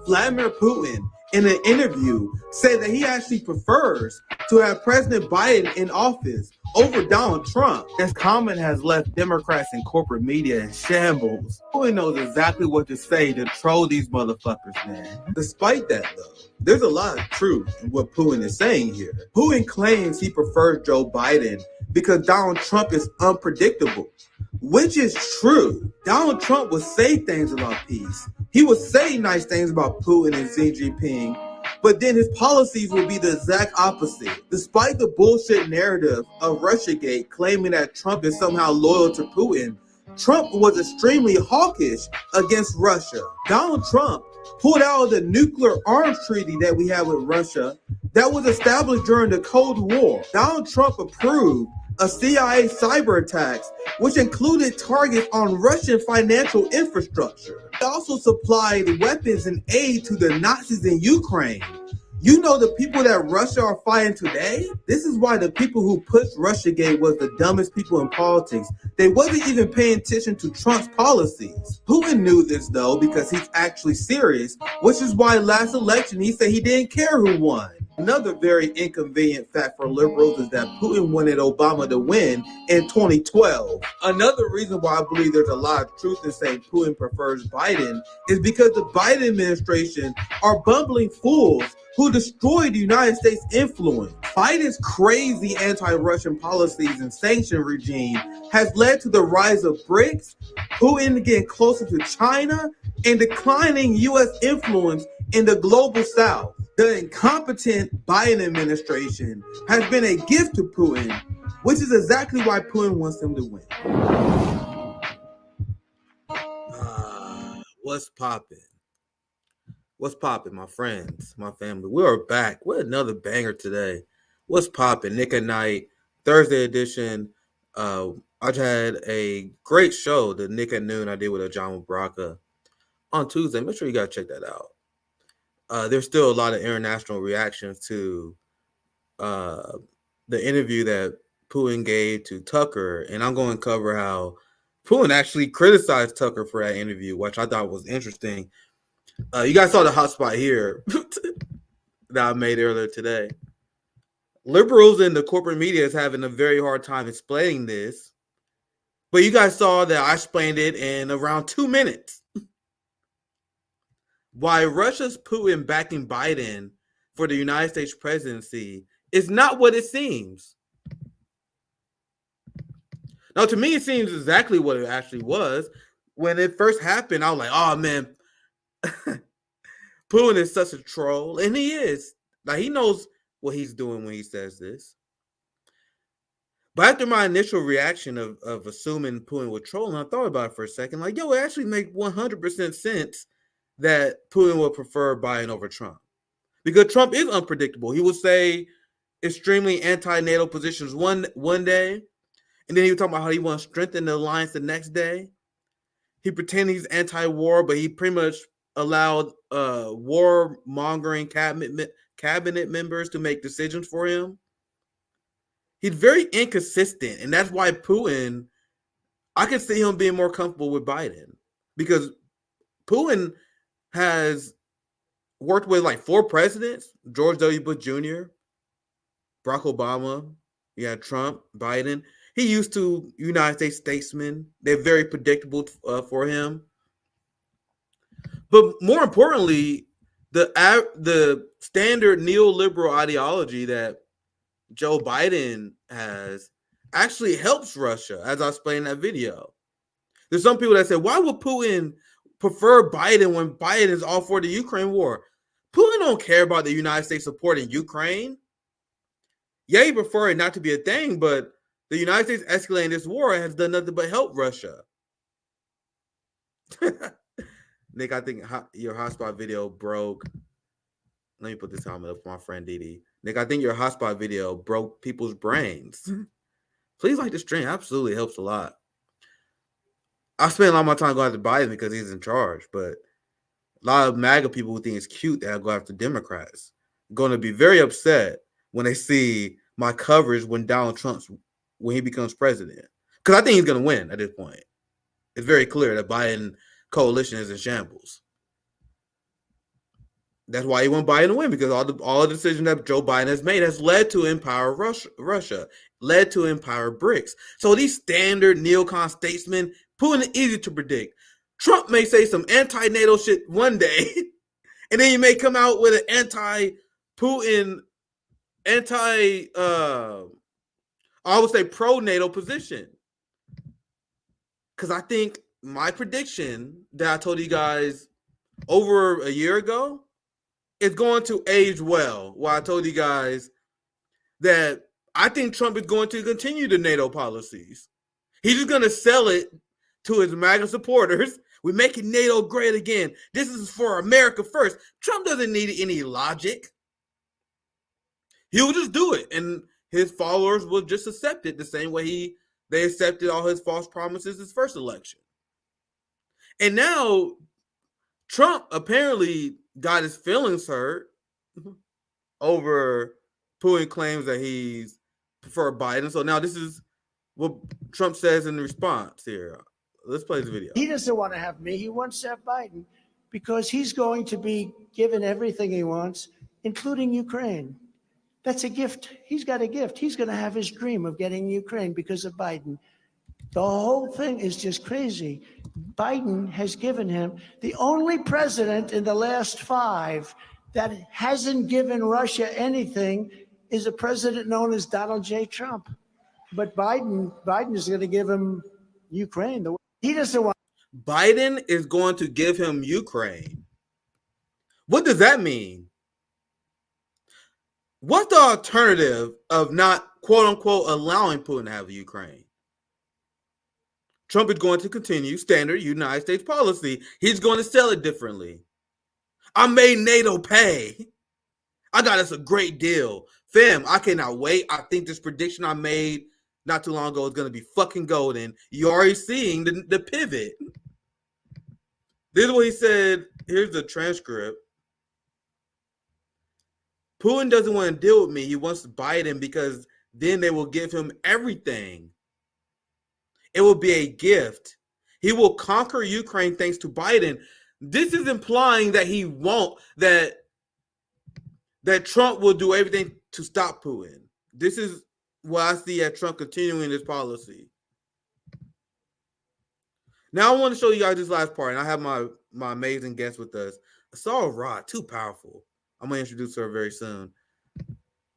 Vladimir Putin, in an interview, said that he actually prefers to have President Biden in office over Donald Trump. This comment has left Democrats and corporate media in shambles. Putin knows exactly what to say to troll these motherfuckers, man. Despite that, though, there's a lot of truth in what Putin is saying here. Putin claims he prefers Joe Biden because Donald Trump is unpredictable, which is true. Donald Trump would say things about peace. He would say nice things about Putin and Xi Jinping, but then his policies would be the exact opposite. Despite the bullshit narrative of Russiagate claiming that Trump is somehow loyal to Putin, Trump was extremely hawkish against Russia. Donald Trump pulled out of the nuclear arms treaty that we have with Russia that was established during the Cold War. Donald Trump approved a CIA cyber attacks, which included targets on Russian financial infrastructure. He also supplied weapons and aid to the Nazis in Ukraine. You know the people that Russia are fighting today? This is why the people who pushed Russiagate was the dumbest people in politics. They wasn't even paying attention to Trump's policies. Putin knew this though because he's actually serious, which is why last election he said he didn't care who won. Another very inconvenient fact for liberals is that Putin wanted Obama to win in 2012. Another reason why I believe there's a lot of truth in saying Putin prefers Biden is because the Biden administration are bumbling fools who destroyed the United States' influence. Biden's crazy anti-Russian policies and sanction regime has led to the rise of BRICS, Putin getting closer to China, and declining U.S. influence in the global south. The incompetent Biden administration has been a gift to Putin, which is exactly why Putin wants him to win. What's poppin'? What's poppin', my friends, my family? We are back with another banger today. What's poppin'? Nick at Night, Thursday edition. I had a great show, the Nick at Noon I did with John Braka on Tuesday. Make sure you guys check that out. There's still a lot of international reactions to the interview that Putin gave to Tucker, and I'm going to cover how Putin actually criticized Tucker for that interview, which I thought was interesting. You guys saw the hotspot here that I made earlier today. Liberals in the corporate media is having a very hard time explaining this, but you guys saw that I explained it in around 2 minutes. Why Russia's Putin backing Biden for the United States presidency is not what it seems. Now, to me, it seems exactly what it actually was. When it first happened, I was like, oh, man, Putin is such a troll. And he is. Like, he knows what he's doing when he says this. But after my initial reaction of assuming Putin was trolling, I thought about it for a second. Like, yo, it actually makes 100% sense that Putin would prefer Biden over Trump. Because Trump is unpredictable. He would say extremely anti-NATO positions one day, and then he would talk about how he wants to strengthen the alliance the next day. He pretended he's anti-war, but he pretty much allowed war-mongering cabinet members to make decisions for him. He's very inconsistent, and that's why Putin, I can see him being more comfortable with Biden. Because Putin has worked with like 4 presidents: George W. Bush Jr., Barack Obama, you had Trump, Biden. He used to United States statesmen. They're very predictable for him. But more importantly, the standard neoliberal ideology that Joe Biden has actually helps Russia, as I explained in that video. There's some people that say, why would Putin prefer Biden when Biden is all for the Ukraine war? Putin don't care about the United States supporting Ukraine. Yeah, he prefer it not to be a thing, but the United States escalating this war has done nothing but help Russia. Nick, I think your hotspot video broke. Let me put this comment up for my friend Didi. Nick, I think your hotspot video broke people's brains. Please like the stream. Absolutely helps a lot. I spend a lot of my time going after Biden because he's in charge, but a lot of MAGA people who think it's cute that I go after Democrats are going to be very upset when they see my coverage when he becomes president. Because I think he's going to win at this point. It's very clear that Biden coalition is in shambles. That's why he want Biden to win, because all the decisions that Joe Biden has made has led to empower Russia, led to empower BRICS. So these standard neocon statesmen, Putin is easy to predict. Trump may say some anti-NATO shit one day, and then he may come out with an anti-Putin, I would say pro-NATO position. Because I think my prediction that I told you guys over a year ago is going to age well. Well, I told you guys that I think Trump is going to continue the NATO policies. He's just going to sell it to his MAGA supporters. We're making NATO great again. This is for America first. Trump doesn't need any logic. He'll just do it, and his followers will just accept it the same way they accepted all his false promises his first election. And now Trump apparently got his feelings hurt over Putin claims that he's prefer Biden. So now this is what Trump says in response here. Let's play the video. He doesn't want to have me. He wants to have Biden because he's going to be given everything he wants, including Ukraine. That's a gift. He's got a gift. He's going to have his dream of getting Ukraine because of Biden. The whole thing is just crazy. Biden has given him the only president in the last 5 that hasn't given Russia anything is a president known as Donald J. Trump. But Biden is going to give him Ukraine. He doesn't want. Biden is going to give him Ukraine. What does that mean? What's the alternative of not, quote unquote, allowing Putin to have Ukraine? Trump is going to continue standard United States policy. He's going to sell it differently. I made NATO pay. I got us a great deal. Fam, I cannot wait. I think this prediction I made not too long ago is going to be fucking golden. You're already seeing the pivot. This is what he said. Here's the transcript. Putin doesn't want to deal with me. He wants Biden because then they will give him everything. It will be a gift. He will conquer Ukraine thanks to Biden. This is implying that he won't, that Trump will do everything to stop Putin. This is what I see as Trump continuing this policy. Now I want to show you guys this last part, and I have my amazing guest with us. Assal Rod, too powerful. I'm going to introduce her very soon.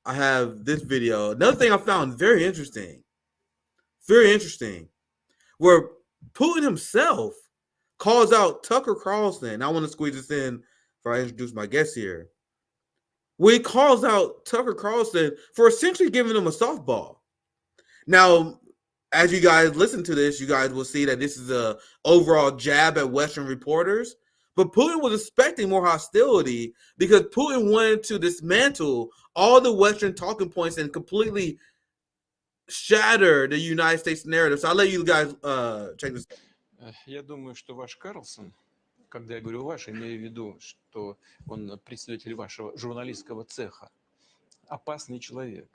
I have this video. Another thing I found very interesting, where Putin himself calls out Tucker Carlson. I want to squeeze this in before I introduce my guest here. Where he calls out Tucker Carlson for essentially giving him a softball. Now, as you guys listen to this, you guys will see that this is a overall jab at Western reporters. But Putin was expecting more hostility because Putin wanted to dismantle all the Western talking points and completely shatter the United States narrative. So I'll let you guys check this out. Я думаю, что ваш Карлсон, когда я говорю ваш, имею в виду, что он представитель вашего журналистского цеха, опасный человек.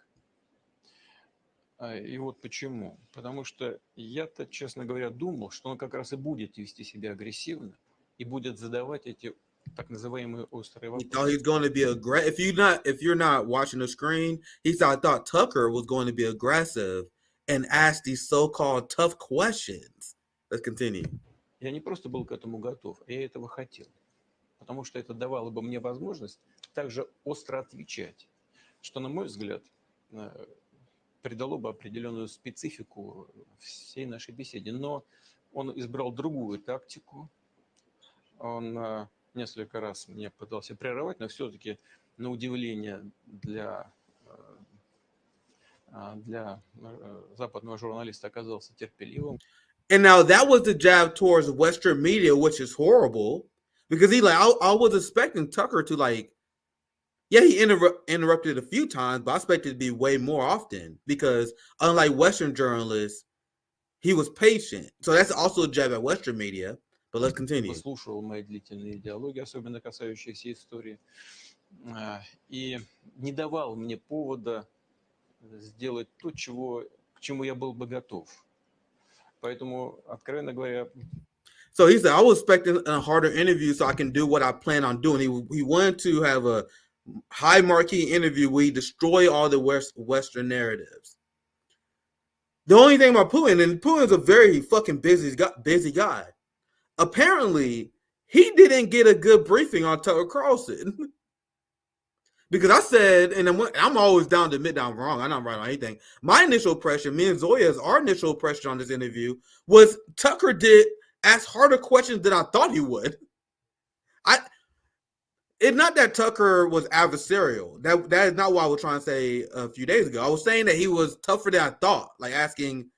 И вот почему. Потому что я-то, честно говоря, думал, что он как раз и будет вести себя агрессивно и будет задавать эти так называемые острые вопросы. He thought he's going to be aggressive. If you're not watching the screen, I thought Tucker was going to be aggressive and ask these so-called tough questions. Let's continue. Я не просто был к этому готов, я этого хотел. Потому что это давало бы мне возможность также остро отвечать, что, на мой взгляд, придало бы определенную специфику всей нашей беседе. Но он избрал другую тактику. Он несколько раз мне пытался прерывать, но все-таки, на удивление для западного журналиста, оказался терпеливым. And now that was the jab towards Western media, which is horrible, because I was expecting Tucker to he interrupted a few times, but I expected it to be way more often because unlike Western journalists, he was patient. So that's also a jab at Western media. But let's continue. Послушал мои длительные диалоги, особенно касающиеся истории, и не давал мне повода сделать то, к чему я был бы готов. Поэтому, откровенно говоря... So he said, I was expecting a harder interview so I can do what I plan on doing. He wanted to have a high marquee interview where he destroy all the Western narratives. The only thing about Putin, and Putin's a very fucking busy guy. Apparently, he didn't get a good briefing on Tucker Carlson. Because I said, and I'm always down to admit that I'm wrong. I'm not right on anything. My initial impression, me and Zoya's, our initial impression on this interview was Tucker did ask harder questions than I thought he would. It's not that Tucker was adversarial. That is not what I was trying to say a few days ago. I was saying that he was tougher than I thought, like asking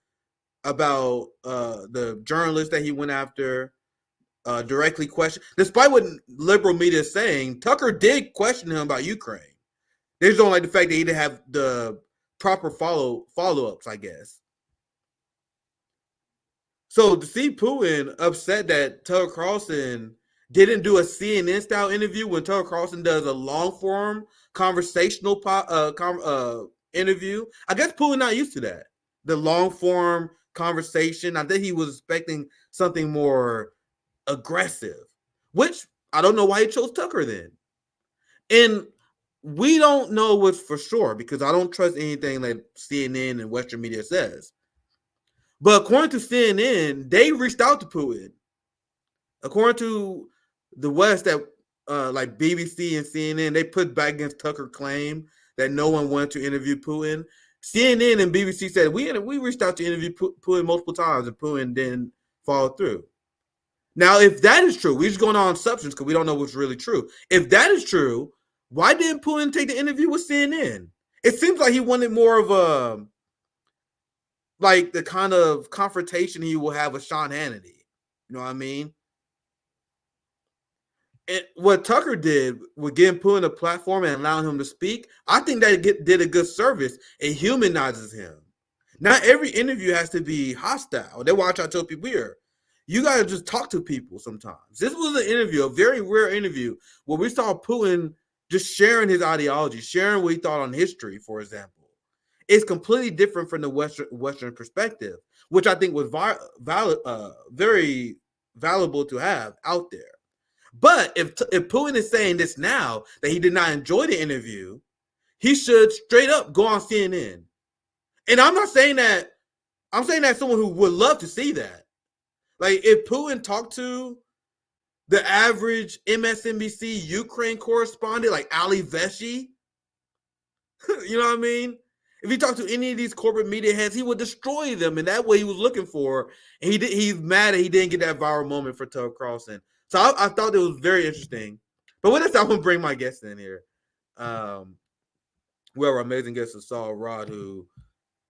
about the journalist that he went after, directly question. Despite what liberal media is saying, Tucker did question him about Ukraine. They just don't like the fact that he didn't have the proper follow-ups, I guess. So to see Putin upset that Tucker Carlson didn't do a CNN style interview when Tucker Carlson does a long form conversational interview. I guess Putin not used to that. The long form conversation. I think he was expecting something more aggressive, which I don't know why he chose Tucker then. And we don't know what's for sure because I don't trust anything that CNN and Western media says. But according to CNN, they reached out to Putin. According to the West, that like BBC and CNN, they put back against Tucker's claim that no one wanted to interview Putin. CNN and BBC said we reached out to interview Putin multiple times, and Putin didn't follow through. Now, if that is true, we're just going on substance because we don't know what's really true. If that is true, why didn't Putin take the interview with CNN? It seems like he wanted more of a like the kind of confrontation he will have with Sean Hannity. You know what I mean? And what Tucker did with giving Putin a platform and allowing him to speak, I think that did a good service. It humanizes him. Not every interview has to be hostile. That's why I try to tell people here, you got to just talk to people sometimes. This was an interview, a very rare interview, where we saw Putin just sharing his ideology, sharing what he thought on history, for example. It's completely different from the Western perspective, which I think was very valuable to have out there. But if Putin is saying this now, that he did not enjoy the interview, he should straight up go on CNN. And I'm not saying that, I'm saying that someone who would love to see that. Like if Putin talked to the average MSNBC Ukraine correspondent like Ali Veshi, you know what I mean? If he talked to any of these corporate media heads, he would destroy them. And that way he was looking for. And he's mad that he didn't get that viral moment for Tucker Carlson. So I thought it was very interesting. But with this, I'm going to bring my guest in here. We have our amazing guest, Assal Rod, who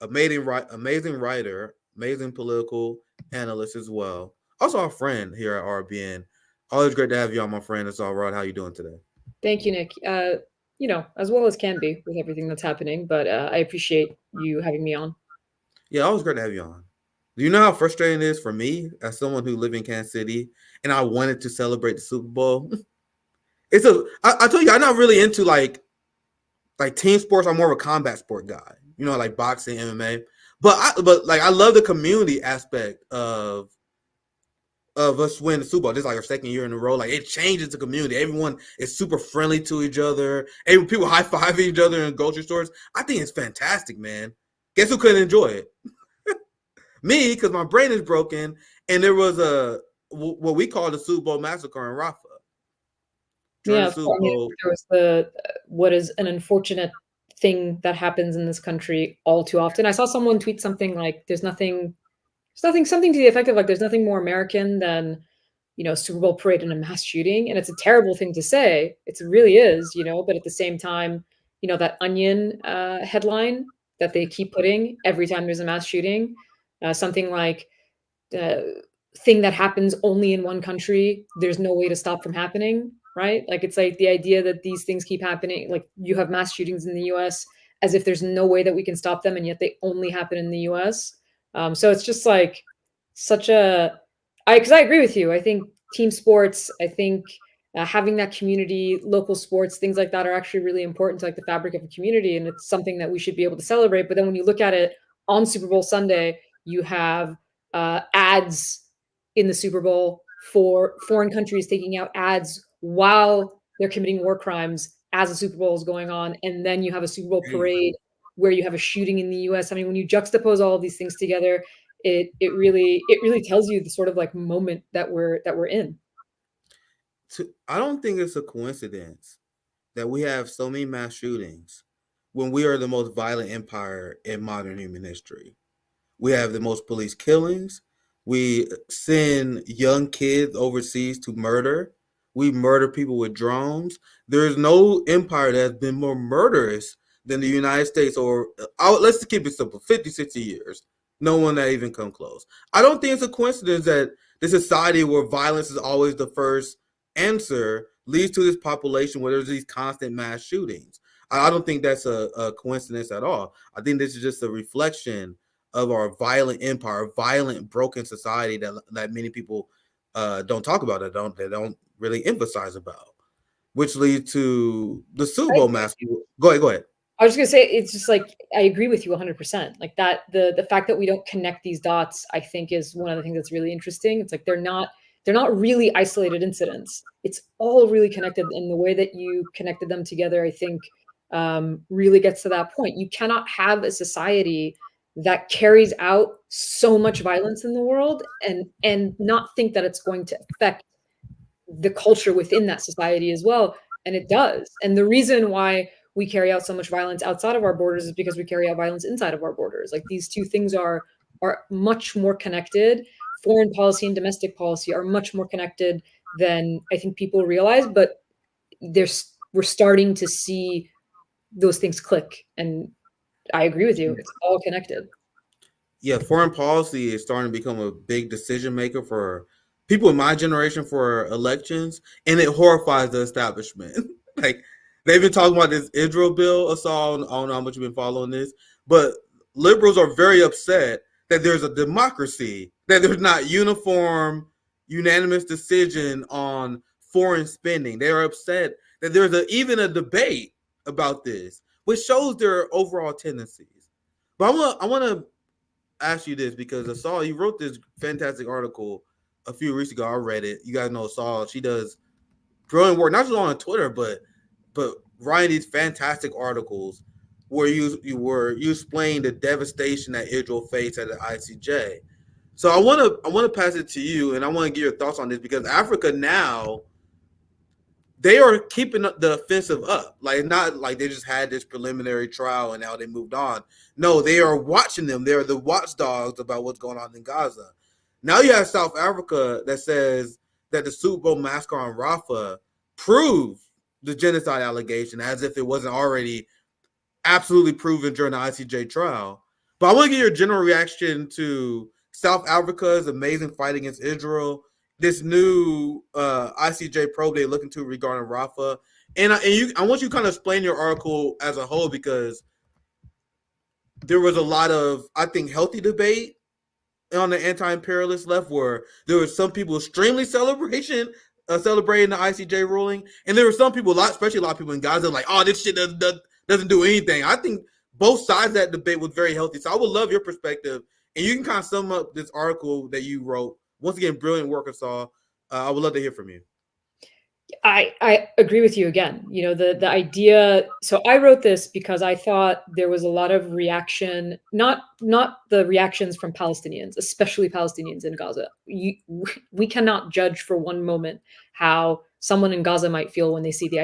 amazing writer, amazing political analyst as well. Also our friend here at RBN. Always great to have you on, my friend. Assal Rod, how you doing today? Thank you, Nick. You know, as well as can be with everything that's happening, but I appreciate you having me on. Yeah, always great to have you on. Do you know how frustrating it is for me as someone who lives in Kansas City and I wanted to celebrate the Super Bowl? I told you, I'm not really into like team sports. I'm more of a combat sport guy, you know, like boxing, MMA. But I love the community aspect of us winning the Super Bowl. This is like our second year in a row. Like it changes the community. Everyone is super friendly to each other. People high five each other in grocery stores. I think it's fantastic, man. Guess who couldn't enjoy it? Me, because my brain is broken. And there was what we call the Super Bowl massacre in Rafa. Yeah, there was what is an unfortunate thing that happens in this country all too often. I saw someone tweet something like, something to the effect of like, there's nothing more American than, you know, Super Bowl parade and a mass shooting. And it's a terrible thing to say. It really is, you know, but at the same time, you know, that Onion headline that they keep putting every time there's a mass shooting, something like thing that happens only in one country, there's no way to stop from happening, right? Like, it's like the idea that these things keep happening. Like you have mass shootings in the US as if there's no way that we can stop them. And yet they only happen in the US. So it's just like because I agree with you. I think team sports, I think having that community, local sports, things like that are actually really important to like the fabric of a community. And it's something that we should be able to celebrate. But then when you look at it on Super Bowl Sunday, you have ads in the Super Bowl for foreign countries taking out ads while they're committing war crimes as the Super Bowl is going on, and then you have a Super Bowl parade where you have a shooting in the US. I mean, when you juxtapose all of these things together, it really tells you the sort of like moment that we're in. I don't think it's a coincidence that we have so many mass shootings when we are the most violent empire in modern human history. We have the most police killings. We send young kids overseas to murder. We murder people with drones. There is no empire that has been more murderous than the United States, or let's keep it simple, 50, 60 years. No one that even come close. I don't think it's a coincidence that the society where violence is always the first answer leads to this population where there's these constant mass shootings. I don't think that's a coincidence at all. I think this is just a reflection of our violent empire, violent, broken society that many people don't talk about, that don't really emphasize about, which leads to the Super Bowl massacre. Go ahead. I was just gonna say, it's just like, I agree with you 100%. Like that, the fact that we don't connect these dots, I think, is one of the things that's really interesting. It's like they're not really isolated incidents. It's all really connected, and the way that you connected them together, I think, really gets to that point. You cannot have a society that carries out so much violence in the world and not think that it's going to affect the culture within that society as well. And it does. And the reason why we carry out so much violence outside of our borders is because we carry out violence inside of our borders. Like, these two things are much more connected. Foreign policy and domestic policy are much more connected than I think people realize, but we're starting to see those things click. And I agree with you. It's all connected. Yeah, foreign policy is starting to become a big decision maker for people in my generation for elections, and it horrifies the establishment. Like, they've been talking about this Israel bill, Assal. I don't know how much you've been following this, but liberals are very upset that there's a democracy, that there's not uniform, unanimous decision on foreign spending. They are upset that there's even a debate about this, which shows their overall tendencies. But I want to ask you this, because Assal, you wrote this fantastic article a few weeks ago. I read it. You guys know Assal. She does brilliant work, not just on Twitter, but writing these fantastic articles where you explain the devastation that Israel faced at the ICJ. So I want to pass it to you, and I want to get your thoughts on this, because Africa now, they are keeping the offensive up. Like, not like they just had this preliminary trial and now they moved on. No, they are watching them. They're the watchdogs about what's going on in Gaza. Now you have South Africa that says that the Super Bowl massacre on Rafah proved the genocide allegation, as if it wasn't already absolutely proven during the ICJ trial. But I want to get your general reaction to South Africa's amazing fight against Israel, this new ICJ probe they're looking to regarding Rafah. And I want you to kind of explain your article as a whole, because there was a lot of, I think, healthy debate on the anti-imperialist left, where there were some people extremely celebrating the ICJ ruling, and there were some people, especially a lot of people in Gaza, like, oh, this shit doesn't do anything. I think both sides of that debate was very healthy. So I would love your perspective, and you can kind of sum up this article that you wrote. Once again, brilliant work, Assal. I would love to hear from you. I agree with you again. You know, the idea. So I wrote this because I thought there was a lot of reaction, not the reactions from Palestinians, especially Palestinians in Gaza. We cannot judge for one moment how someone in Gaza might feel when they see the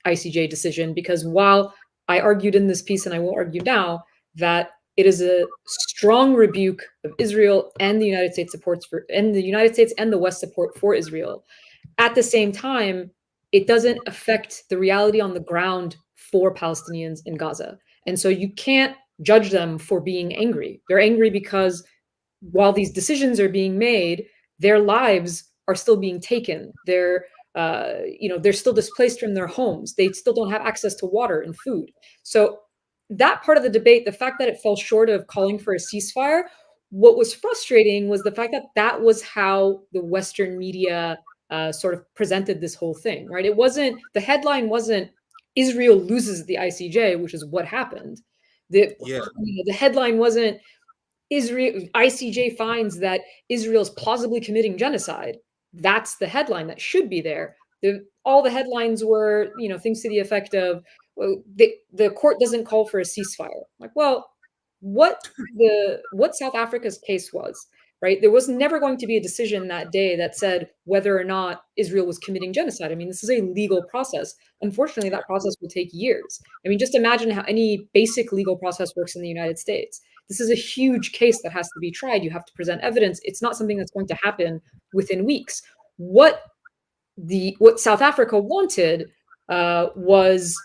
ICJ decision, because while I argued in this piece, and I will argue now, that it is a strong rebuke of Israel and the United States and the West support for Israel. At the same time, it doesn't affect the reality on the ground for Palestinians in Gaza. And so you can't judge them for being angry. They're angry because while these decisions are being made, their lives are still being taken. They're still displaced from their homes. They still don't have access to water and food. So that part of the debate, the fact that it fell short of calling for a ceasefire, what was frustrating was the fact that that was how the Western media sort of presented this whole thing, right? The headline wasn't Israel loses the ICJ, which is what happened. The headline wasn't ICJ finds that Israel's plausibly committing genocide. That's the headline that should be there. All the headlines were, things to the effect of, well, the court doesn't call for a ceasefire. Like, well, what South Africa's case was, right? There was never going to be a decision that day that said whether or not Israel was committing genocide. I mean, this is a legal process. Unfortunately, that process will take years. I mean, just imagine how any basic legal process works in the United States. This is a huge case that has to be tried. You have to present evidence. It's not something that's going to happen within weeks. What South Africa wanted was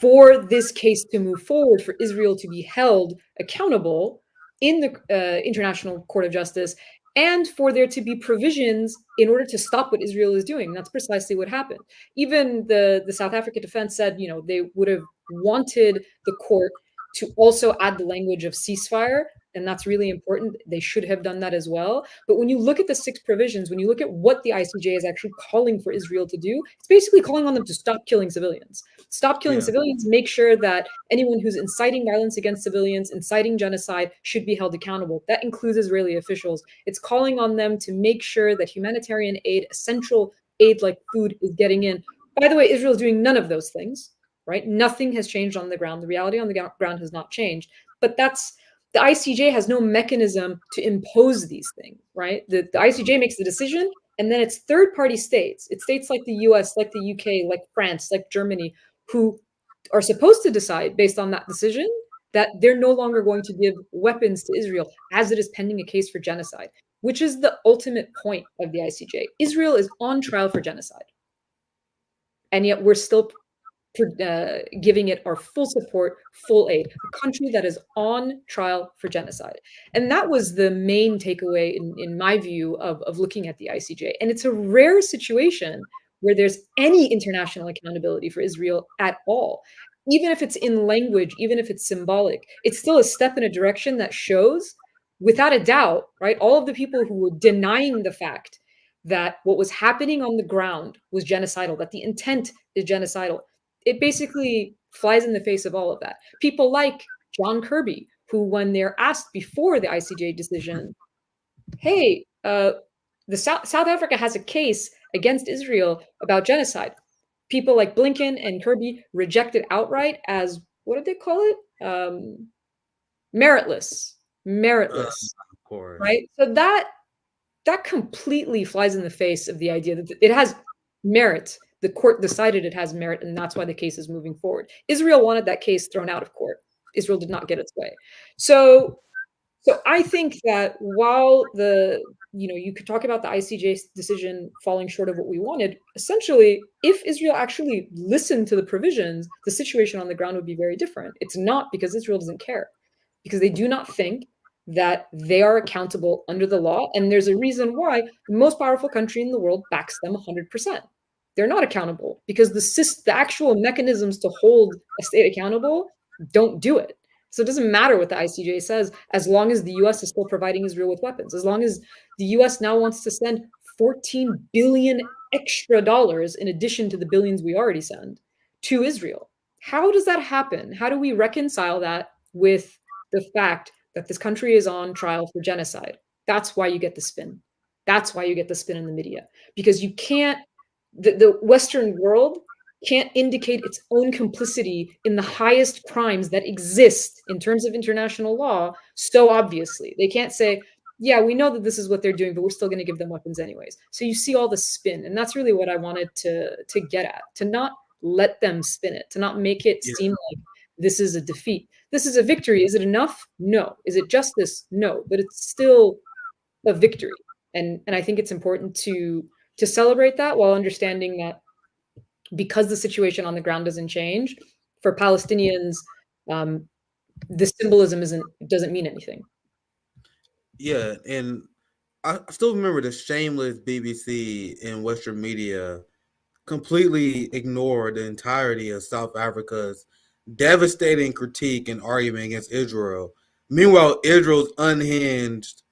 for this case to move forward, for Israel to be held accountable in the International Court of Justice, and for there to be provisions in order to stop what Israel is doing. And that's precisely what happened. Even the South African defense said, they would have wanted the court to also add the language of ceasefire. And that's really important. They should have done that as well. But when you look at the 6 provisions, when you look at what the ICJ is actually calling for Israel to do, it's basically calling on them to stop killing civilians. Stop killing civilians, make sure that anyone who's inciting violence against civilians, inciting genocide, should be held accountable. That includes Israeli officials. It's calling on them to make sure that humanitarian aid, essential aid like food, is getting in. By the way, Israel is doing none of those things, right? Nothing has changed on the ground. The reality on the ground has not changed. But the ICJ has no mechanism to impose these things, right? The ICJ makes the decision, and then it's third-party states. It's states like the US, like the UK, like France, like Germany, who are supposed to decide based on that decision that they're no longer going to give weapons to Israel as it is pending a case for genocide, which is the ultimate point of the ICJ. Israel is on trial for genocide. And yet we're still giving it our full support, full aid, a country that is on trial for genocide. And that was the main takeaway, in my view, of looking at the ICJ. And it's a rare situation where there's any international accountability for Israel at all. Even if it's in language, even if it's symbolic, it's still a step in a direction that shows, without a doubt, right, all of the people who were denying the fact that what was happening on the ground was genocidal, that the intent is genocidal. It basically flies in the face of all of that. People like John Kirby, who, when they're asked before the ICJ decision, hey, the South Africa has a case against Israel about genocide. People like Blinken and Kirby reject it outright as, what did they call it? Meritless. Of course. Right? So that completely flies in the face of the idea that it has merit. The court decided it has merit, and that's why the case is moving forward. Israel wanted that case thrown out of court. Israel did not get its way. So I think that while you could talk about the ICJ decision falling short of what we wanted, essentially, if Israel actually listened to the provisions, the situation on the ground would be very different. It's not because Israel doesn't care, because they do not think that they are accountable under the law. And there's a reason why the most powerful country in the world backs them 100%. They're not accountable because the actual mechanisms to hold a state accountable don't do it. So it doesn't matter what the ICJ says, as long as the US is still providing Israel with weapons, as long as the US now wants to send $14 billion extra in addition to the billions we already send to Israel. How does that happen? How do we reconcile that with the fact that this country is on trial for genocide? That's why you get the spin. That's why you get the spin in the media, because you can't, the Western world can't indicate its own complicity in the highest crimes that exist in terms of international law so obviously. They can't say, yeah, we know that this is what they're doing, but we're still going to give them weapons anyways. So you see all the spin, and that's really what I wanted to get at, to not let them spin it, to not make it seem like this is a defeat. This is a victory. Is it enough? No. Is it justice? No. But it's still a victory. And I think it's important to celebrate that, while understanding that because the situation on the ground doesn't change, for Palestinians, the symbolism doesn't mean anything. Yeah, and I still remember the shameless BBC and Western media completely ignored the entirety of South Africa's devastating critique and argument against Israel. Meanwhile, Israel's unhinged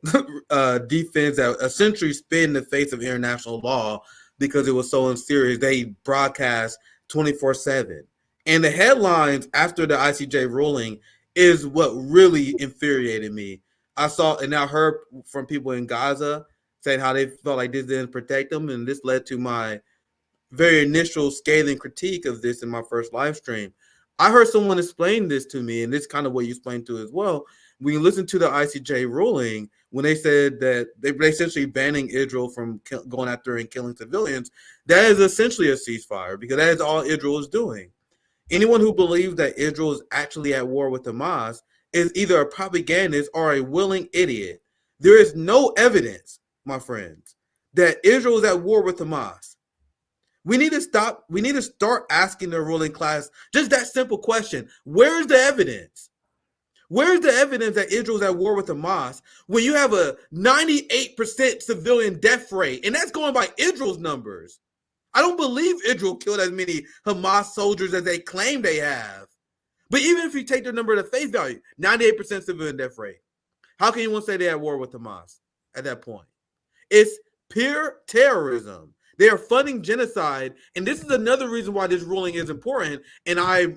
defense that essentially spit in the face of international law because it was so unserious, they broadcast 24/7. And the headlines after the ICJ ruling is what really infuriated me. I saw and I heard from people in Gaza saying how they felt like this didn't protect them, and this led to my very initial scathing critique of this in my first live stream. I heard someone explain this to me, and this is kind of what you explained to as well. When you listen to the ICJ ruling, when they said that they were essentially banning Israel from going after and killing civilians, that is essentially a ceasefire, because that is all Israel is doing. Anyone who believes that Israel is actually at war with Hamas is either a propagandist or a willing idiot. There is no evidence, my friends, that Israel is at war with Hamas. We need to stop. We need to start asking the ruling class just that simple question. Where's the evidence? Where's the evidence that Israel's at war with Hamas when you have a 98% civilian death rate? And that's going by Israel's numbers. I don't believe Israel killed as many Hamas soldiers as they claim they have. But even if you take their number at face value, 98% civilian death rate, how can anyone say they're at war with Hamas at that point? It's pure terrorism. They are funding genocide, and this is another reason why this ruling is important. And I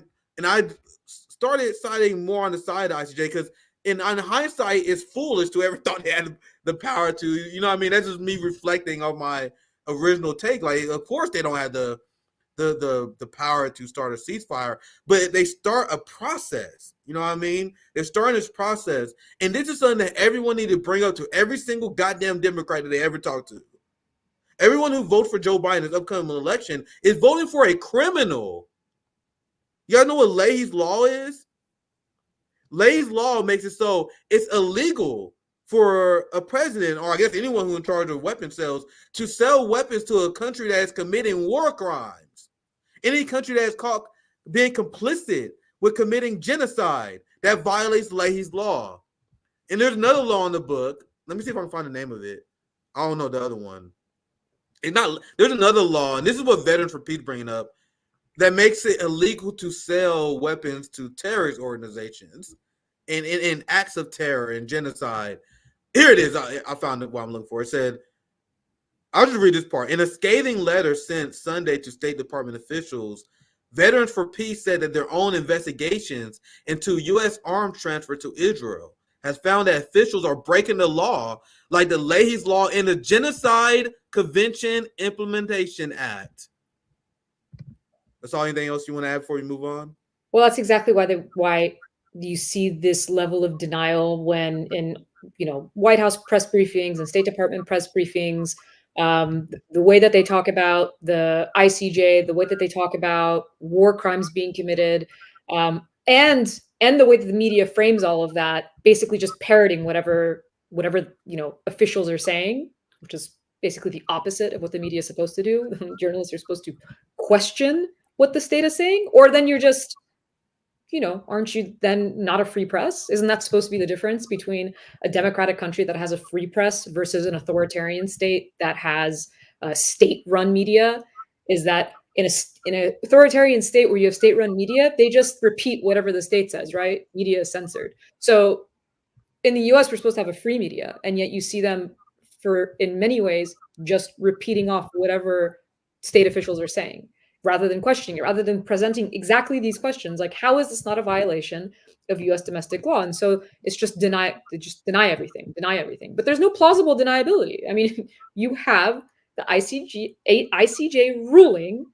started siding more on the side of ICJ because, on hindsight, it's foolish to ever thought they had the power to. You know what I mean? That's just me reflecting on my original take. Like, of course, they don't have the power to start a ceasefire, but they start a process. You know what I mean? They're starting this process, and this is something that everyone needs to bring up to every single goddamn Democrat that they ever talk to. Everyone who votes for Joe Biden in this upcoming election is voting for a criminal. Y'all know what Leahy's law is? Leahy's law makes it so it's illegal for a president, or I guess anyone who's in charge of weapon sales, to sell weapons to a country that is committing war crimes. Any country that is caught being complicit with committing genocide, that violates Leahy's law. And there's another law in the book. Let me see if I can find the name of it. I don't know the other one. There's another law, and this is what Veterans for Peace bringing up, that makes it illegal to sell weapons to terrorist organizations in acts of terror and genocide. Here it is. I found it. What I'm looking for. It said, I'll just read this part. In a scathing letter sent Sunday to State Department officials, Veterans for Peace said that their own investigations into U.S. arms transfer to Israel has found that officials are breaking the law, like the Leahy's Law and the Genocide Convention Implementation Act. That's all. Anything else you want to add before we move on? Well, that's exactly why you see this level of denial when in White House press briefings and State Department press briefings, the way that they talk about the ICJ, the way that they talk about war crimes being committed, and the way that the media frames all of that, basically just parroting whatever officials are saying, which is basically the opposite of what the media is supposed to do. Journalists are supposed to question what the state is saying, or then you're just, aren't you then not a free press? Isn't that supposed to be the difference between a democratic country that has a free press versus an authoritarian state that has state-run media? Is that in an authoritarian state where you have state-run media, they just repeat whatever the state says, right? Media is censored. So in the US, we're supposed to have a free media, and yet you see them in many ways, just repeating off whatever state officials are saying, rather than questioning it, rather than presenting exactly these questions, like, how is this not a violation of US domestic law? And so it's just deny everything. But there's no plausible deniability. I mean, you have the ICJ ruling.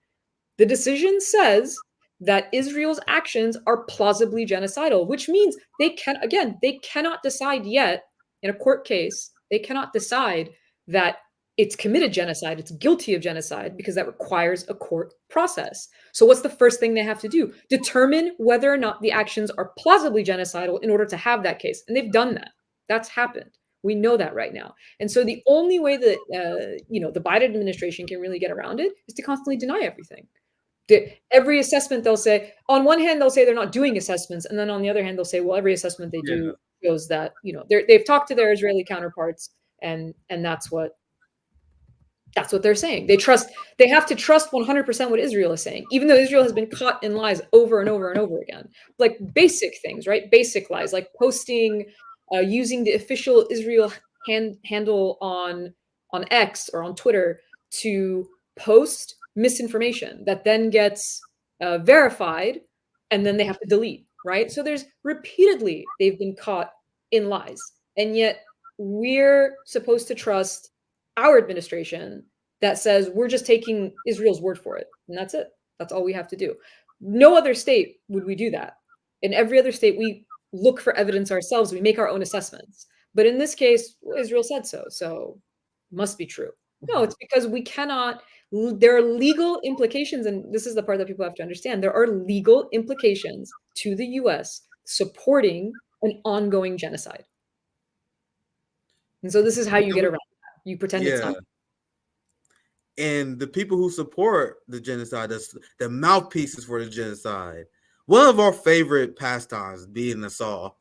The decision says that Israel's actions are plausibly genocidal, which means they cannot decide yet in a court case. They cannot decide that it's committed genocide, it's guilty of genocide, because that requires a court process. So what's the first thing they have to do? Determine whether or not the actions are plausibly genocidal in order to have that case. And they've done that. That's happened. We know that right now. And so the only way that the Biden administration can really get around it is to constantly deny everything. Every assessment they'll say, on one hand, they'll say they're not doing assessments. And then on the other hand, they'll say, well, every assessment they do shows that, they've talked to their Israeli counterparts, and that's what they're saying. They have to trust 100% what Israel is saying, even though Israel has been caught in lies over and over and over again. Like basic things, right? Basic lies, like posting, using the official Israel handle on X or on Twitter to post misinformation that then gets verified, and then they have to delete, right? So they've been caught in lies, and yet we're supposed to trust our administration that says we're just taking Israel's word for it, and that's it. That's all we have to do. No other state would we do that. In every other state, we look for evidence ourselves. We make our own assessments. But in this case, well, Israel said so it must be true. No, it's because we cannot. There are legal implications, and this is the part that people have to understand. There are legal implications to the U.S. supporting an ongoing genocide. And so this is how you get around that. You pretend it's not. And the people who support the genocide, the mouthpieces for the genocide. One of our favorite pastimes being Assal.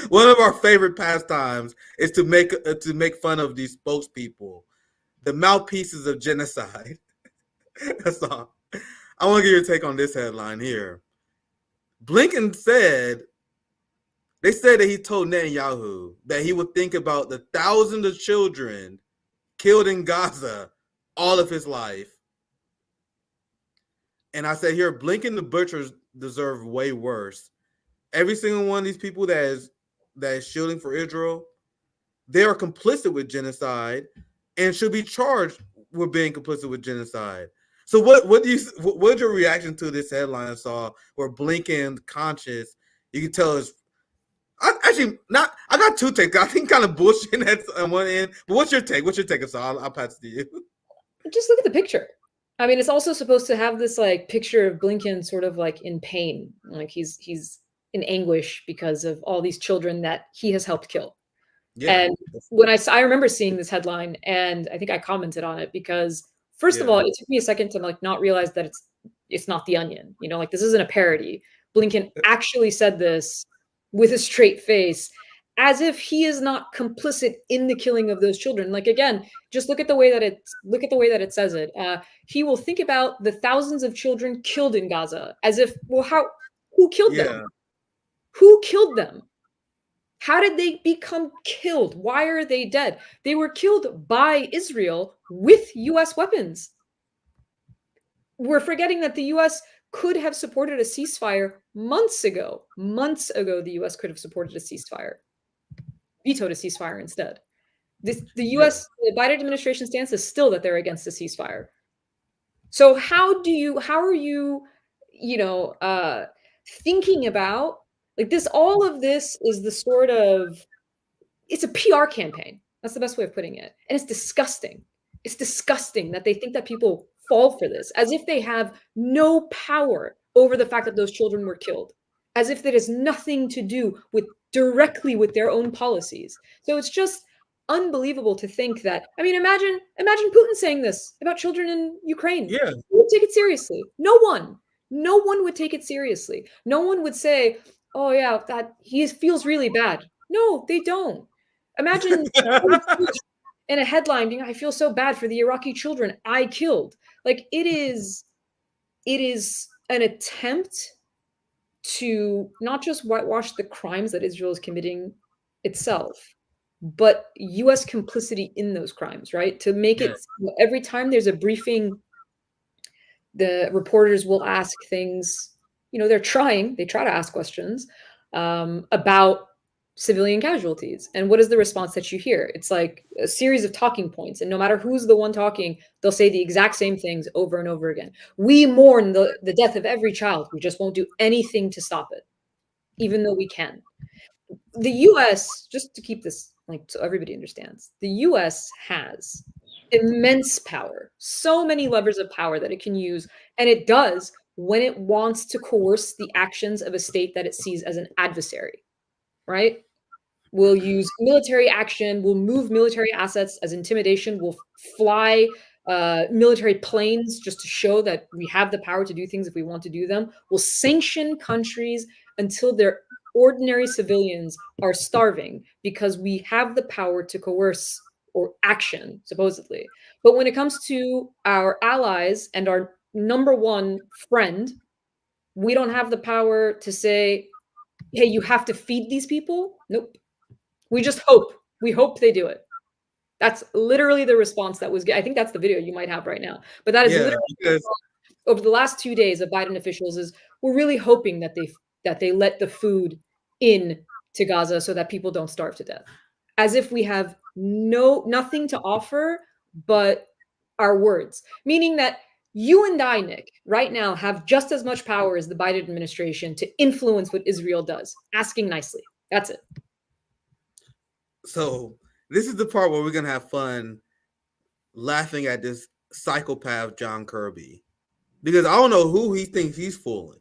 One of our favorite pastimes is to make fun of these spokespeople, the mouthpieces of genocide. That's all. I want to get your take on this headline here. Blinken said, they said that he told Netanyahu that he would think about the thousands of children killed in Gaza all of his life. And I said here, Blinken the butchers deserve way worse. Every single one of these people that is shielding for Israel, they are complicit with genocide and should be charged with being complicit with genocide. So what's your reaction to this headline I saw where Blinken conscious, you can tell is I got two takes. I think kind of bullshit at one end. But what's your take? What's your take, Assal? I'll pass it to you. Just look at the picture. I mean, it's also supposed to have this like picture of Blinken sort of like in pain, like he's in anguish because of all these children that he has helped kill. Yeah. And when I remember seeing this headline, and I think I commented on it because first of all, it took me a second to like not realize that it's not The Onion. You know, like this isn't a parody. Blinken actually said this with a straight face, as if he is not complicit in the killing of those children. Like again, just look at the way that it says it. He will think about the thousands of children killed in Gaza, as if, well, who killed them? Who killed them? How did they become killed? Why are they dead? They were killed by Israel with U.S. weapons. We're forgetting that the U.S. could have supported a ceasefire months ago. Months ago, the U.S. could have supported a ceasefire, vetoed a ceasefire instead. The U.S., the Biden administration stance is still that they're against a ceasefire. So how are you, thinking about like this? All of this is the sort of, it's a PR campaign. That's the best way of putting it. And it's disgusting. It's disgusting that they think that people fall for this, as if they have no power over the fact that those children were killed, as if that has nothing to do directly with their own policies. So it's just unbelievable to think that, I mean, imagine Putin saying this about children in Ukraine. Yeah. Who would take it seriously? No one would take it seriously. No one would say, oh yeah, that he feels really bad. No, they don't. Imagine in a headline being, I feel so bad for the Iraqi children I killed. Like it is an attempt to not just whitewash the crimes that Israel is committing itself, but U.S. complicity in those crimes, right? To make it, every time there's a briefing, the reporters will ask things, they try to ask questions about civilian casualties. And what is the response that you hear? It's like a series of talking points. And no matter who's the one talking, they'll say the exact same things over and over again. We mourn the death of every child. We just won't do anything to stop it, even though we can. The U.S., just to keep this, like, so everybody understands, the U.S. has immense power, so many levers of power that it can use. And it does when it wants to coerce the actions of a state that it sees as an adversary, right? We'll use military action. We'll move military assets as intimidation. We'll fly military planes just to show that we have the power to do things if we want to do them. We'll sanction countries until their ordinary civilians are starving because we have the power to coerce or action, supposedly. But when it comes to our allies and our number one friend, we don't have the power to say, hey, you have to feed these people. Nope. We just hope. We hope they do it. That's literally the response that was, I think that's the video you might have right now. But that is literally over the last 2 days of Biden officials is we're really hoping that they let the food in to Gaza so that people don't starve to death. as if we have nothing to offer but our words, meaning that you and I, Nick, right now have just as much power as the Biden administration to influence what Israel does, asking nicely. That's it. So this is the part where we're going to have fun laughing at this psychopath John Kirby, because I don't know who he thinks he's fooling.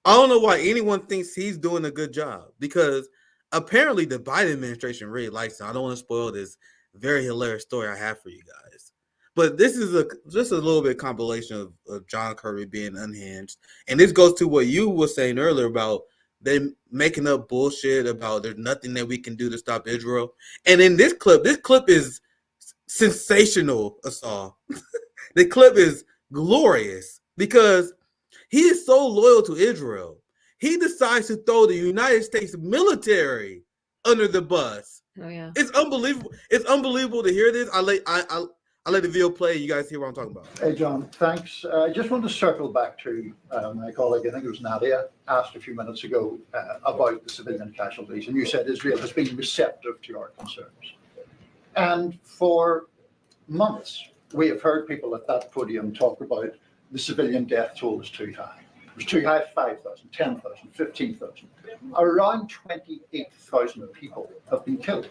I don't know why anyone thinks he's doing a good job, because apparently the Biden administration really likes him. I don't want to spoil this very hilarious story I have for you guys. But this is just a little bit compilation of John Kirby being unhinged. And this goes to what you were saying earlier about them making up bullshit about there's nothing that we can do to stop Israel. And in this clip is sensational, Assal. The clip is glorious because he is so loyal to Israel. He decides to throw the United States military under the bus. Oh yeah, it's unbelievable. It's unbelievable to hear this. I let the video play. You guys hear what I'm talking about. Hey, John, thanks. I just want to circle back to my colleague, I think it was Nadia, asked a few minutes ago about the civilian casualties. And you said Israel has been receptive to our concerns. And for months, we have heard people at that podium talk about the civilian death toll is too high. It was too high, 5,000, 10,000, 15,000. Around 28,000 people have been killed.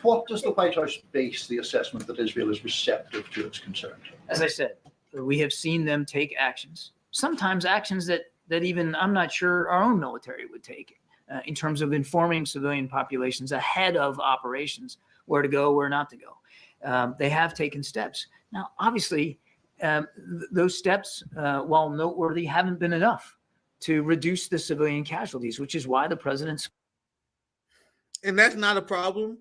What does the White House base the assessment that Israel is receptive to its concerns? As I said, we have seen them take actions, sometimes actions that even I'm not sure our own military would take in terms of informing civilian populations ahead of operations, where to go, where not to go. They have taken steps. Now, obviously, those steps, while noteworthy, haven't been enough to reduce the civilian casualties, which is why the president's. And that's not a problem.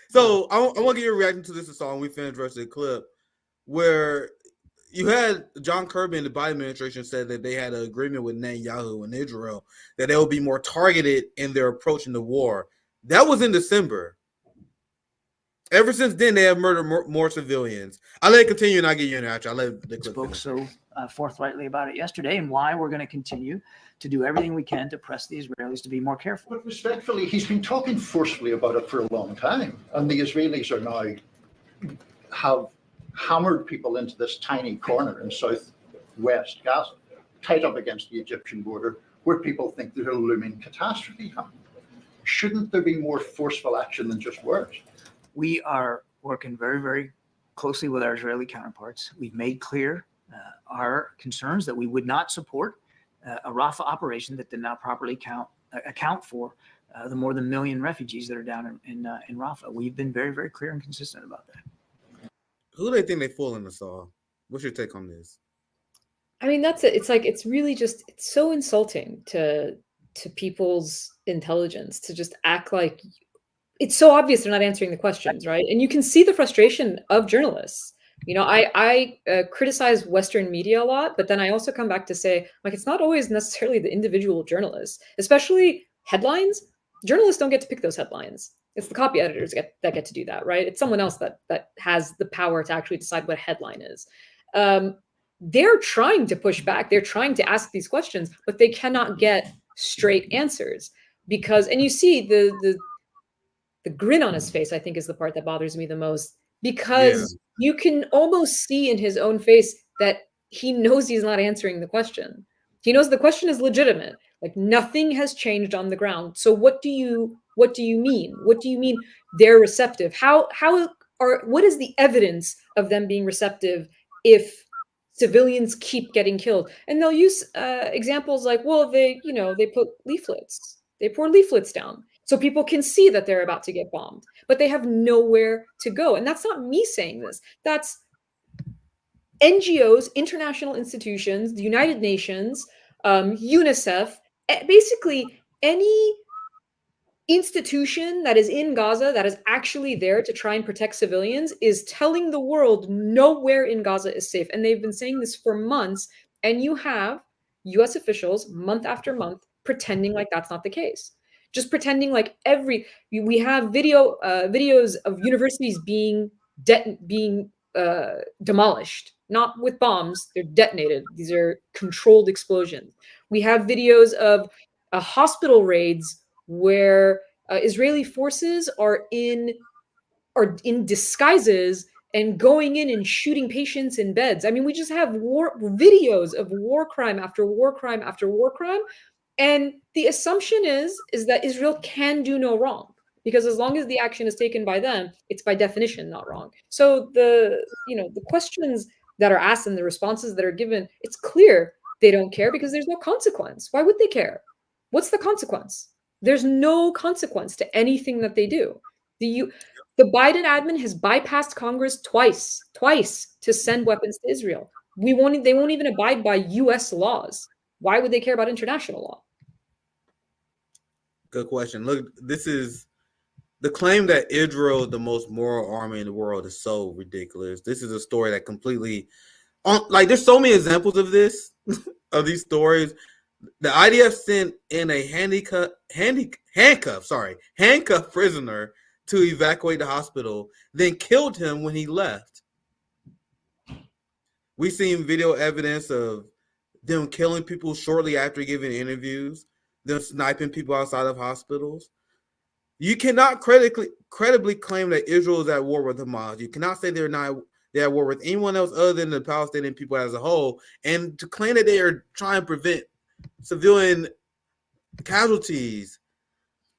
So I want to get your reaction to this song. We finished the rest of the clip where you had John Kirby and the Biden administration said that they had an agreement with Netanyahu and Israel that they will be more targeted in their approach in the war. That was in December. Ever since then, they have murdered more civilians. I'll let it continue and I'll get you an answer. I'll let the clip spoke so forthrightly about it yesterday, and why we're going to continue to do everything we can to press the Israelis to be more careful. But respectfully, he's been talking forcefully about it for a long time. And the Israelis are now have hammered people into this tiny corner in southwest Gaza, tight up against the Egyptian border, where people think there's a looming catastrophe coming. Shouldn't there be more forceful action than just words? We are working very, very closely with our Israeli counterparts. We've made clear our concerns that we would not support a Rafah operation that did not properly account for the more than 1 million refugees that are down in Rafah. We've been very, very clear and consistent about that. Who do they think they're fooling us all? What's your take on this? I mean, that's it. It's like, it's really just, it's so insulting to people's intelligence to just act like it's so obvious they're not answering the questions, right? And you can see the frustration of journalists. You know, I criticize Western media a lot, but then I also come back to say, like, it's not always necessarily the individual journalists, especially headlines. Journalists don't get to pick those headlines. It's the copy editors that get to do that, right? It's someone else that has the power to actually decide what a headline is. They're trying to push back. They're trying to ask these questions, but they cannot get straight answers because, and you see the grin on his face, I think, is the part that bothers me the most, because you can almost see in his own face that he knows he's not answering the question. He knows the question is legitimate. Like, nothing has changed on the ground. So what do you mean? What do you mean they're receptive? What is the evidence of them being receptive if civilians keep getting killed? And they'll use examples like, well, they put leaflets. They pour leaflets down so people can see that they're about to get bombed, but they have nowhere to go. And that's not me saying this. That's NGOs, international institutions, the United Nations, UNICEF, basically any institution that is in Gaza that is actually there to try and protect civilians is telling the world nowhere in Gaza is safe. And they've been saying this for months. And you have US officials month after month pretending like that's not the case. Just pretending like we have videos of universities being demolished, not with bombs, they're detonated. These are controlled explosions. We have videos of hospital raids where Israeli forces are in disguises and going in and shooting patients in beds. I mean, we just have videos of war crime after war crime after war crime. And the assumption is that Israel can do no wrong, because as long as the action is taken by them, it's by definition not wrong. So the questions that are asked and the responses that are given, it's clear they don't care because there's no consequence. Why would they care? What's the consequence? There's no consequence to anything that they do. The Biden admin has bypassed Congress twice to send weapons to Israel. They won't even abide by US laws. Why would they care about international law? Good question. Look, this is the claim that Israel is the most moral army in the world is so ridiculous. This is a story that completely there's so many examples of this, of these stories. The IDF sent in a handcuffed prisoner to evacuate the hospital, then killed him when he left. We've seen video evidence of them killing people shortly after giving interviews, them sniping people outside of hospitals. You cannot credibly claim that Israel is at war with Hamas. You cannot say they're at war with anyone else other than the Palestinian people as a whole. And to claim that they are trying to prevent civilian casualties.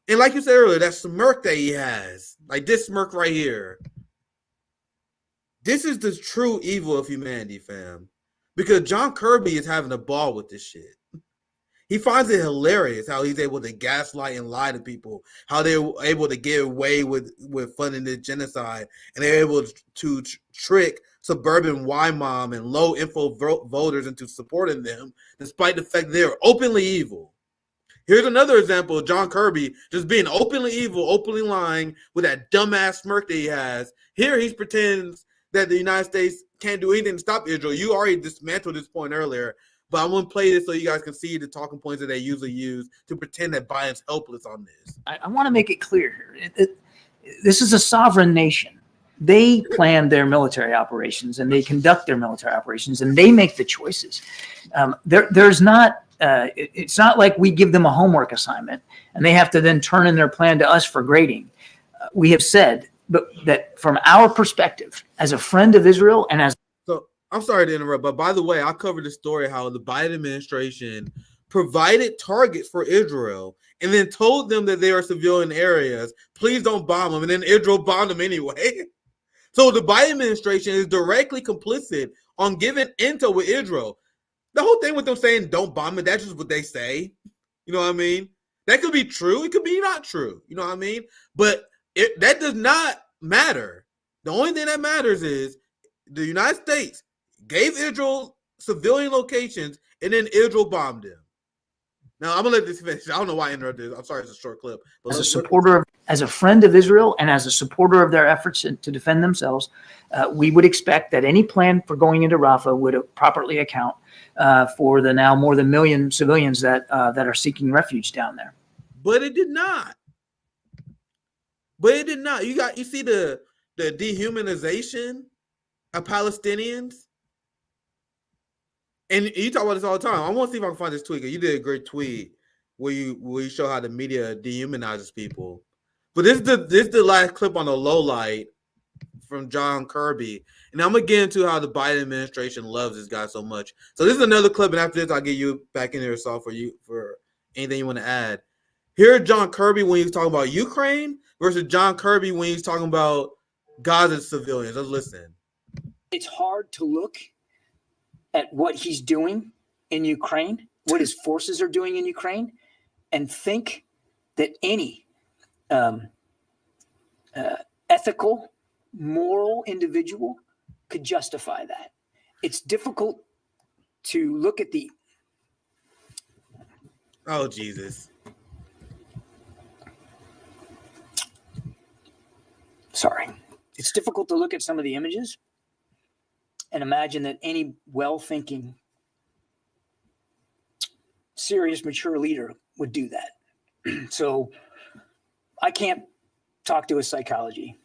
And like you said earlier, that smirk that he has, like this smirk right here. This is the true evil of humanity, fam. Because John Kirby is having a ball with this shit. He finds it hilarious how he's able to gaslight and lie to people, how they're able to get away with funding this genocide, and they're able to trick suburban Y-mom and low-info voters into supporting them, despite the fact they're openly evil. Here's another example of John Kirby just being openly evil, openly lying with that dumbass smirk that he has. Here he pretends that the United States can't do anything to stop Israel. You already dismantled this point earlier, but I'm going to play this so you guys can see the talking points that they usually use to pretend that Biden's helpless on this. I want to make it clear here. This is a sovereign nation. They plan their military operations and they conduct their military operations and they make the choices. There's not. It's not like we give them a homework assignment and they have to then turn in their plan to us for grading. We have said that from our perspective, as a friend of Israel and as... So I'm sorry to interrupt, but by the way, I covered the story how the Biden administration provided targets for Israel and then told them that they are civilian areas. Please don't bomb them. And then Israel bombed them anyway. So the Biden administration is directly complicit on giving intel with Israel. The whole thing with them saying don't bomb it, that's just what they say. You know what I mean? That could be true. It could be not true. You know what I mean? But that does not matter. The only thing that matters is the United States gave Israel civilian locations and then Israel bombed them. Now, I'm going to let this finish. I don't know why I interrupted this. I'm sorry, it's a short clip. But as a friend of Israel and as a supporter of their efforts to defend themselves, we would expect that any plan for going into Rafah would properly account for the now more than 1 million civilians that are seeking refuge down there. But it did not. You see the dehumanization of Palestinians? And you talk about this all the time. I want to see if I can find this tweet. You did a great tweet where you show how the media dehumanizes people. But this is the last clip on the low light from John Kirby. And I'm going to get into how the Biden administration loves this guy so much. So this is another clip, and after this, I'll get you back in here, Saul, for anything you want to add. Here's John Kirby when he's talking about Ukraine versus John Kirby when he's talking about Gaza civilians. Let's listen. It's hard to look at what he's doing in Ukraine, what his forces are doing in Ukraine, and think that any ethical, moral individual could justify that. It's difficult to look at the... Oh, Jesus. Sorry. It's difficult to look at some of the images and imagine that any well-thinking, serious, mature leader would do that. So I can't talk to his psychology,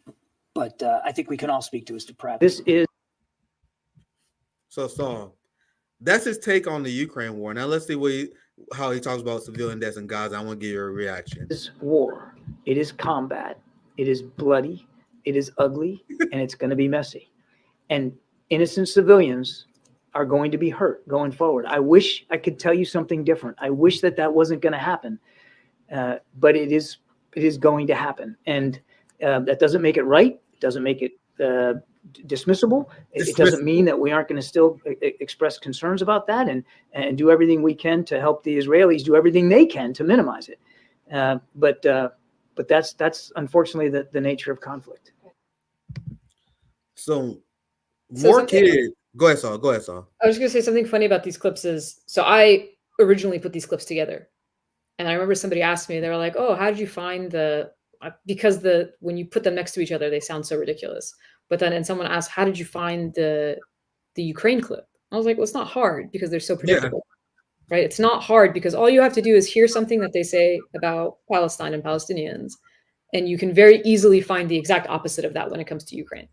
but I think we can all speak to his depravity. This is... So, That's his take on the Ukraine war. Now let's see how he talks about civilian deaths in Gaza. I want to get your reaction. It is war. It is combat. It is bloody. It is ugly, and it's going to be messy. And innocent civilians are going to be hurt going forward. I wish I could tell you something different. I wish that wasn't going to happen, but it is going to happen, and that doesn't make it right. It doesn't make it dismissible. It doesn't mean that we aren't going to still express concerns about that and do everything we can to help the Israelis do everything they can to minimize it. But that's unfortunately the nature of conflict. So more kids. Go ahead, Saul. I was just going to say something funny about these clips is, so I originally put these clips together. And I remember somebody asked me, they were like, oh, how did you find because when you put them next to each other, they sound so ridiculous. But then, and someone asked, how did you find the Ukraine clip? I was like, well, it's not hard because they're so predictable, right? It's not hard because all you have to do is hear something that they say about Palestine and Palestinians, and you can very easily find the exact opposite of that when it comes to Ukraine,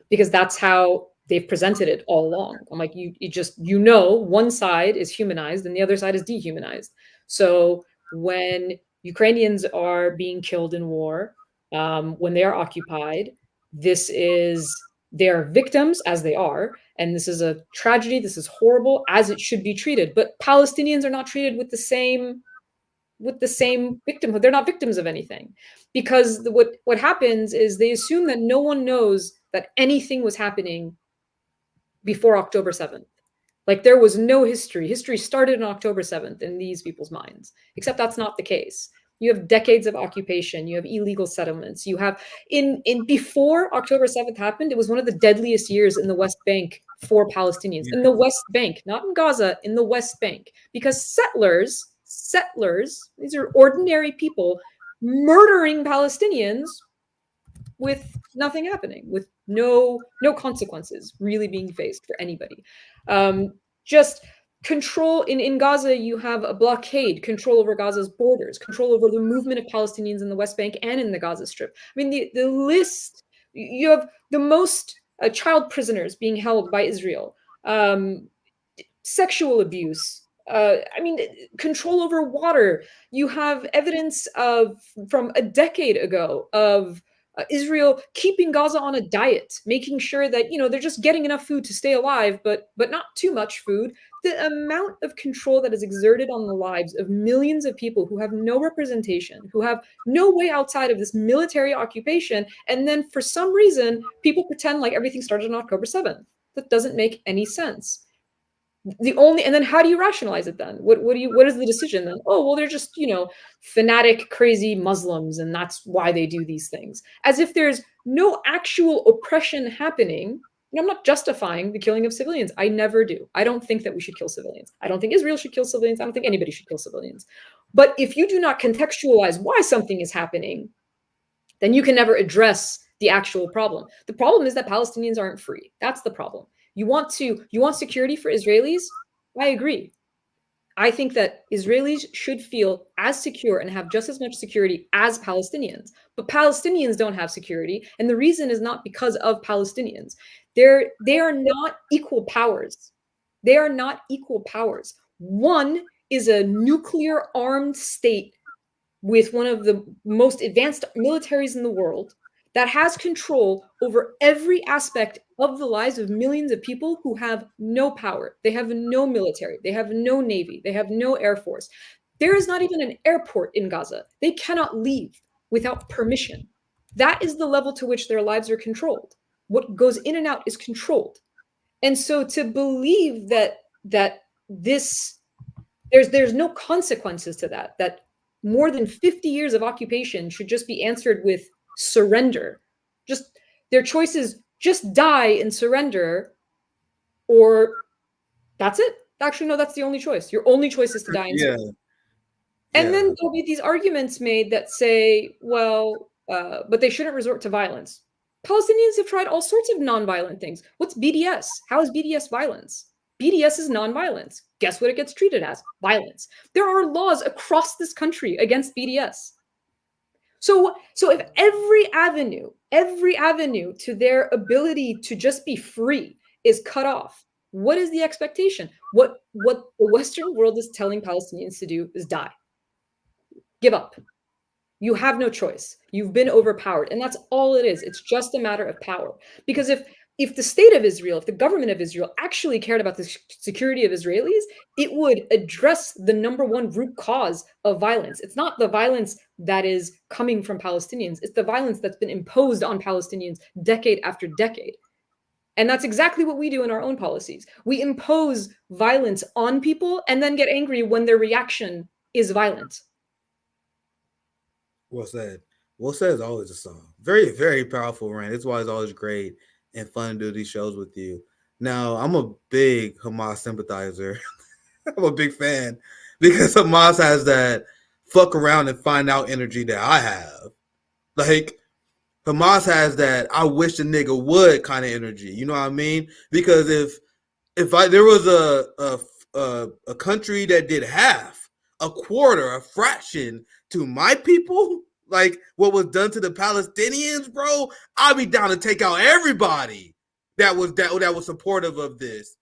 because that's how they've presented it all along. I'm like, one side is humanized and the other side is dehumanized. So when Ukrainians are being killed in war, when they are occupied, they are victims, as they are, and this is a tragedy, this is horrible, as it should be treated. But Palestinians are not treated with the same victimhood. They're not victims of anything, because what happens is they assume that no one knows that anything was happening before October 7th. Like, there was no history. History started on October 7th in these people's minds, except that's not the case. You have decades of occupation. You have illegal settlements. You have before October 7th happened, it was one of the deadliest years in the West Bank for Palestinians. In the West Bank, not in Gaza, in the West Bank, because settlers, these are ordinary people murdering Palestinians with nothing happening, with no consequences really being faced for anybody. Just control in Gaza, you have a blockade, control over Gaza's borders, control over the movement of Palestinians in the West Bank and in the Gaza Strip. I mean, the list, you have the most child prisoners being held by Israel, sexual abuse, control over water. You have evidence from a decade ago of Israel keeping Gaza on a diet, making sure that they're just getting enough food to stay alive, but not too much food. The amount of control that is exerted on the lives of millions of people who have no representation, who have no way outside of this military occupation, and then for some reason people pretend like everything started on October 7th. That doesn't make any sense. And then how do you rationalize it then? What is the decision then? Oh, well, they're just, fanatic, crazy Muslims, and that's why they do these things. As if there's no actual oppression happening. I'm not justifying the killing of civilians. I never do. I don't think that we should kill civilians. I don't think Israel should kill civilians. I don't think anybody should kill civilians. But if you do not contextualize why something is happening, then you can never address the actual problem. The problem is that Palestinians aren't free. That's the problem. You want security for Israelis? I agree. I think that Israelis should feel as secure and have just as much security as Palestinians. But Palestinians don't have security. And the reason is not because of Palestinians. They are not equal powers. They are not equal powers. One is a nuclear armed state with one of the most advanced militaries in the world that has control over every aspect of the lives of millions of people who have no power. They have no military. They have no navy. They have no air force. There is not even an airport in Gaza. They cannot leave without permission. That is the level to which their lives are controlled. What goes in and out is controlled. And so to believe that there's no consequences to that more than 50 years of occupation should just be answered with surrender. Just their choices, just die and surrender, or that's it. Actually, no, that's the only choice. Your only choice is to die and surrender. And then there'll be these arguments made that say, well, but they shouldn't resort to violence. Palestinians have tried all sorts of nonviolent things. What's BDS? How is BDS violence? BDS is nonviolence. Guess what it gets treated as? Violence. There are laws across this country against BDS. So if every avenue to their ability to just be free is cut off, What is the expectation? What the Western world is telling Palestinians to do is die. Give up. You have no choice. You've been overpowered. And that's all it is. It's just a matter of power. Because if the state of Israel, if the government of Israel actually cared about the security of Israelis, it would address the number one root cause of violence. It's not the violence that is coming from Palestinians. It's the violence that's been imposed on Palestinians decade after decade. And that's exactly what we do in our own policies. We impose violence on people and then get angry when their reaction is violent. Well said. Well said is always a song. Very, very powerful, Rand. That's why it's always great and fun to do these shows with you. Now, I'm a big Hamas sympathizer. I'm a big fan because Hamas has that fuck around and find out energy that I have. Like, Hamas has that I wish the nigga would kind of energy. You know what I mean? Because if there was a country that did half, a quarter, a fraction to my people, like what was done to the Palestinians, bro, I'd be down to take out everybody that was supportive of this.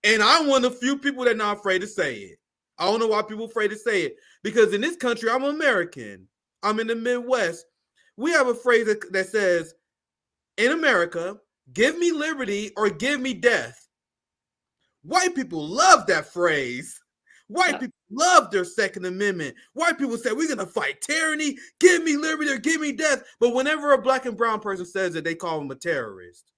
And I'm one of the few people that are not afraid to say it. I don't know why people are afraid to say it. Because in this country, I'm American. I'm in the Midwest. We have a phrase that says, in America, give me liberty or give me death. White people love that phrase. White people love their Second Amendment. White people say, we're going to fight tyranny, give me liberty or give me death. But whenever a black and brown person says it, they call them a terrorist.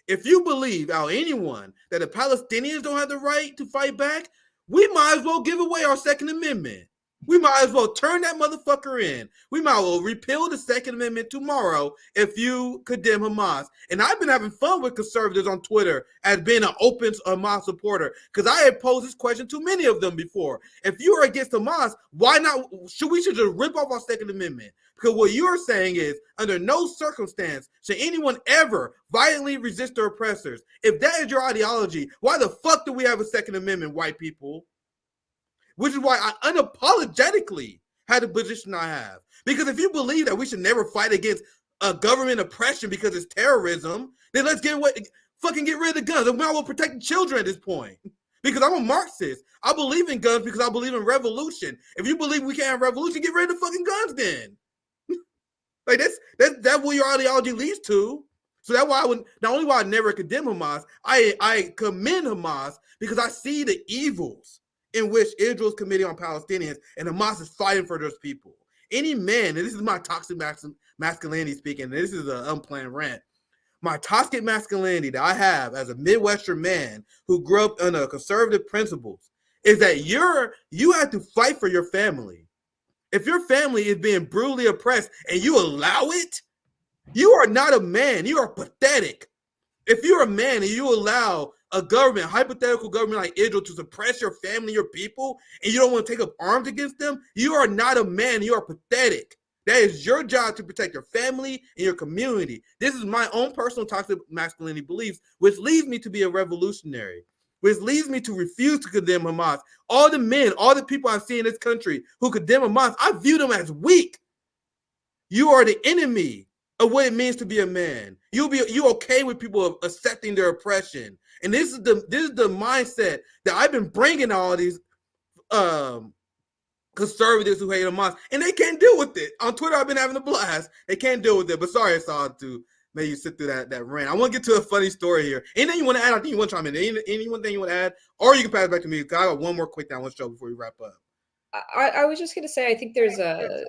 If you believe, out anyone, that the Palestinians don't have the right to fight back, we might as well give away our Second Amendment. We might as well turn that motherfucker in. We might as well repeal the Second Amendment tomorrow if you condemn Hamas. And I've been having fun with conservatives on Twitter as being an open Hamas supporter because I had posed this question to many of them before. If you are against Hamas, why not? We should just rip off our Second Amendment. Because what you're saying is, under no circumstance should anyone ever violently resist their oppressors. If that is your ideology, why the fuck do we have a Second Amendment, white people? Which is why I unapologetically had the position I have. Because if you believe that we should never fight against a government oppression because it's terrorism, then let's fucking get rid of the guns. And we will protect the children at this point. Because I'm a Marxist. I believe in guns because I believe in revolution. If you believe we can't have revolution, get rid of the fucking guns then. Like that's what your ideology leads to. So that's why not only why I never condemn Hamas, I commend Hamas because I see the evils in which Israel's committing on Palestinians and Hamas is fighting for those people. Any man, and this is my toxic masculinity speaking, and this is an unplanned rant. My toxic masculinity that I have as a Midwestern man who grew up under conservative principles is that you have to fight for your family. If your family is being brutally oppressed and you allow it, you are not a man. You are pathetic. If you're a man and you allow a government, hypothetical government like Israel, to suppress your family, your people, and you don't want to take up arms against them, you are not a man. You are pathetic. That is your job to protect your family and your community. This is my own personal toxic masculinity beliefs, which leads me to be a revolutionary, which leads me to refuse to condemn Hamas. All the men, all the people I see in this country who condemn Hamas, I view them as weak. You are the enemy of what it means to be a man. You okay with people accepting their oppression. And this is the mindset that I've been bringing all these conservatives who hate Hamas, and they can't deal with it. On Twitter, I've been having a blast. They can't deal with it. But sorry, Assal, to make you sit through that rant. I want to get to a funny story here. Anything you want to add? I think you want to chime in. Anyone thing you want to add? Or you can pass it back to me, because I got one more quick thing I want to show before we wrap up. I was just going to say, I think there's a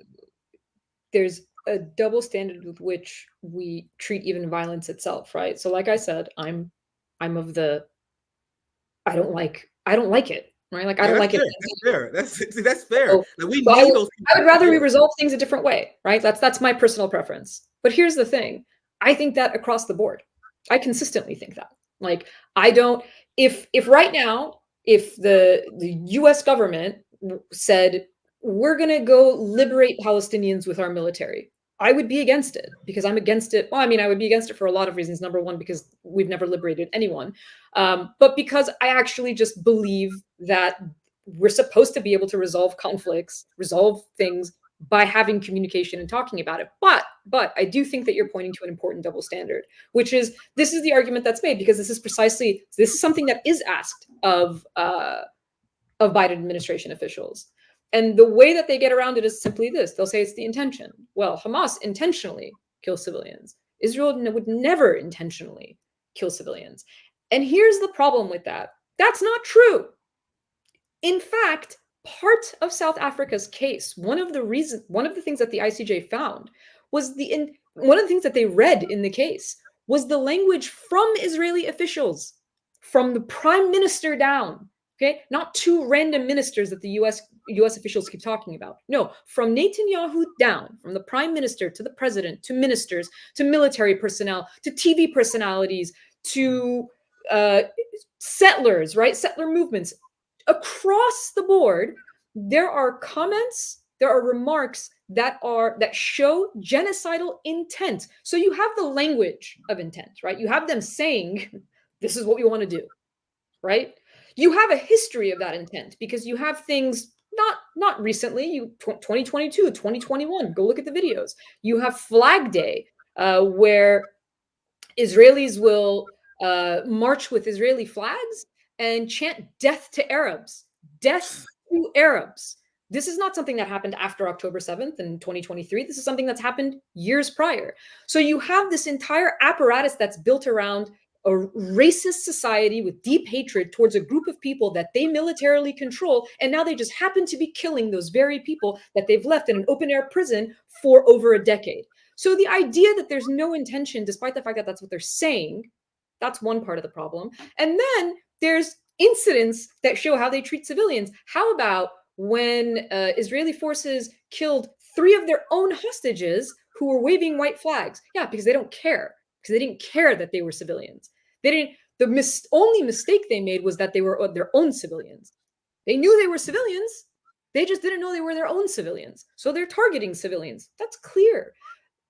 double standard with which we treat even violence itself, right? So like I said, I'm of the I don't like it, right? Like I don't like it. That's fair. That's fair. So, like, we need those. I would rather we resolve things a different way, right? That's my personal preference. But here's the thing: I think that across the board, I consistently think that. Like I don't. If right now, if the U.S. government said we're gonna go liberate Palestinians with our military, I would be against it because I'm against it. Well, I mean, I would be against it for a lot of reasons. Number one, because we've never liberated anyone. But because I actually just believe that we're supposed to be able to resolve conflicts, resolve things by having communication and talking about it. But But I do think that you're pointing to an important double standard, which is this is the argument that's made because this is something that is asked of Biden administration officials. And the way that they get around it is simply this. They'll say it's the intention. Well, Hamas intentionally kills civilians. Israel would never intentionally kill civilians. And here's the problem with that. That's not true. In fact, part of South Africa's case, one of the things that the ICJ found was one of the things that they read in the case was the language from Israeli officials, from the prime minister down, okay? Not two random ministers that the US officials keep talking about. No, from Netanyahu down, from the prime minister to the president, to ministers, to military personnel, to TV personalities, to settlers, right? Settler movements. Across the board, there are comments, there are remarks that show genocidal intent. So you have the language of intent, right? You have them saying, this is what we want to do, right? You have a history of that intent because you have things not recently, 2022, 2021, go look at the videos. You have Flag Day, where Israelis will march with Israeli flags and chant death to Arabs, death to Arabs. This is not something that happened after October 7th in 2023. This is something that's happened years prior. So you have this entire apparatus that's built around a racist society with deep hatred towards a group of people that they militarily control. And now they just happen to be killing those very people that they've left in an open air prison for over a decade. So the idea that there's no intention, despite the fact that that's what they're saying, that's one part of the problem. And then there's incidents that show how they treat civilians. How about when Israeli forces killed 3 of their own hostages who were waving white flags? Yeah, because they don't care. Because they didn't care that they were civilians. They didn't. The only mistake they made was that they were their own civilians. They knew they were civilians. They just didn't know they were their own civilians. So they're targeting civilians. That's clear.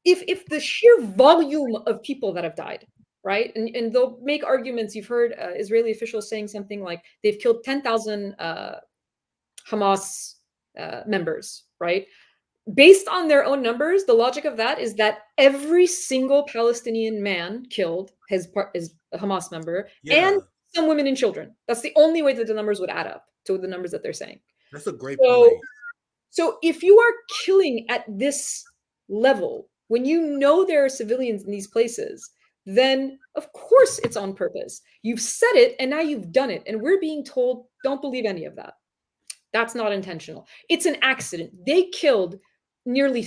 If the sheer volume of people that have died, right? And they'll make arguments. You've heard Israeli officials saying something like they've killed 10,000 Hamas members, right? Based on their own numbers, the logic of that is that every single Palestinian man killed is a Hamas member, and some women and children. That's the only way that the numbers would add up to the numbers that they're saying. That's a great point. So if you are killing at this level, when you know there are civilians in these places, then of course it's on purpose. You've said it and now you've done it. And we're being told, don't believe any of that. That's not intentional. It's an accident. They killed nearly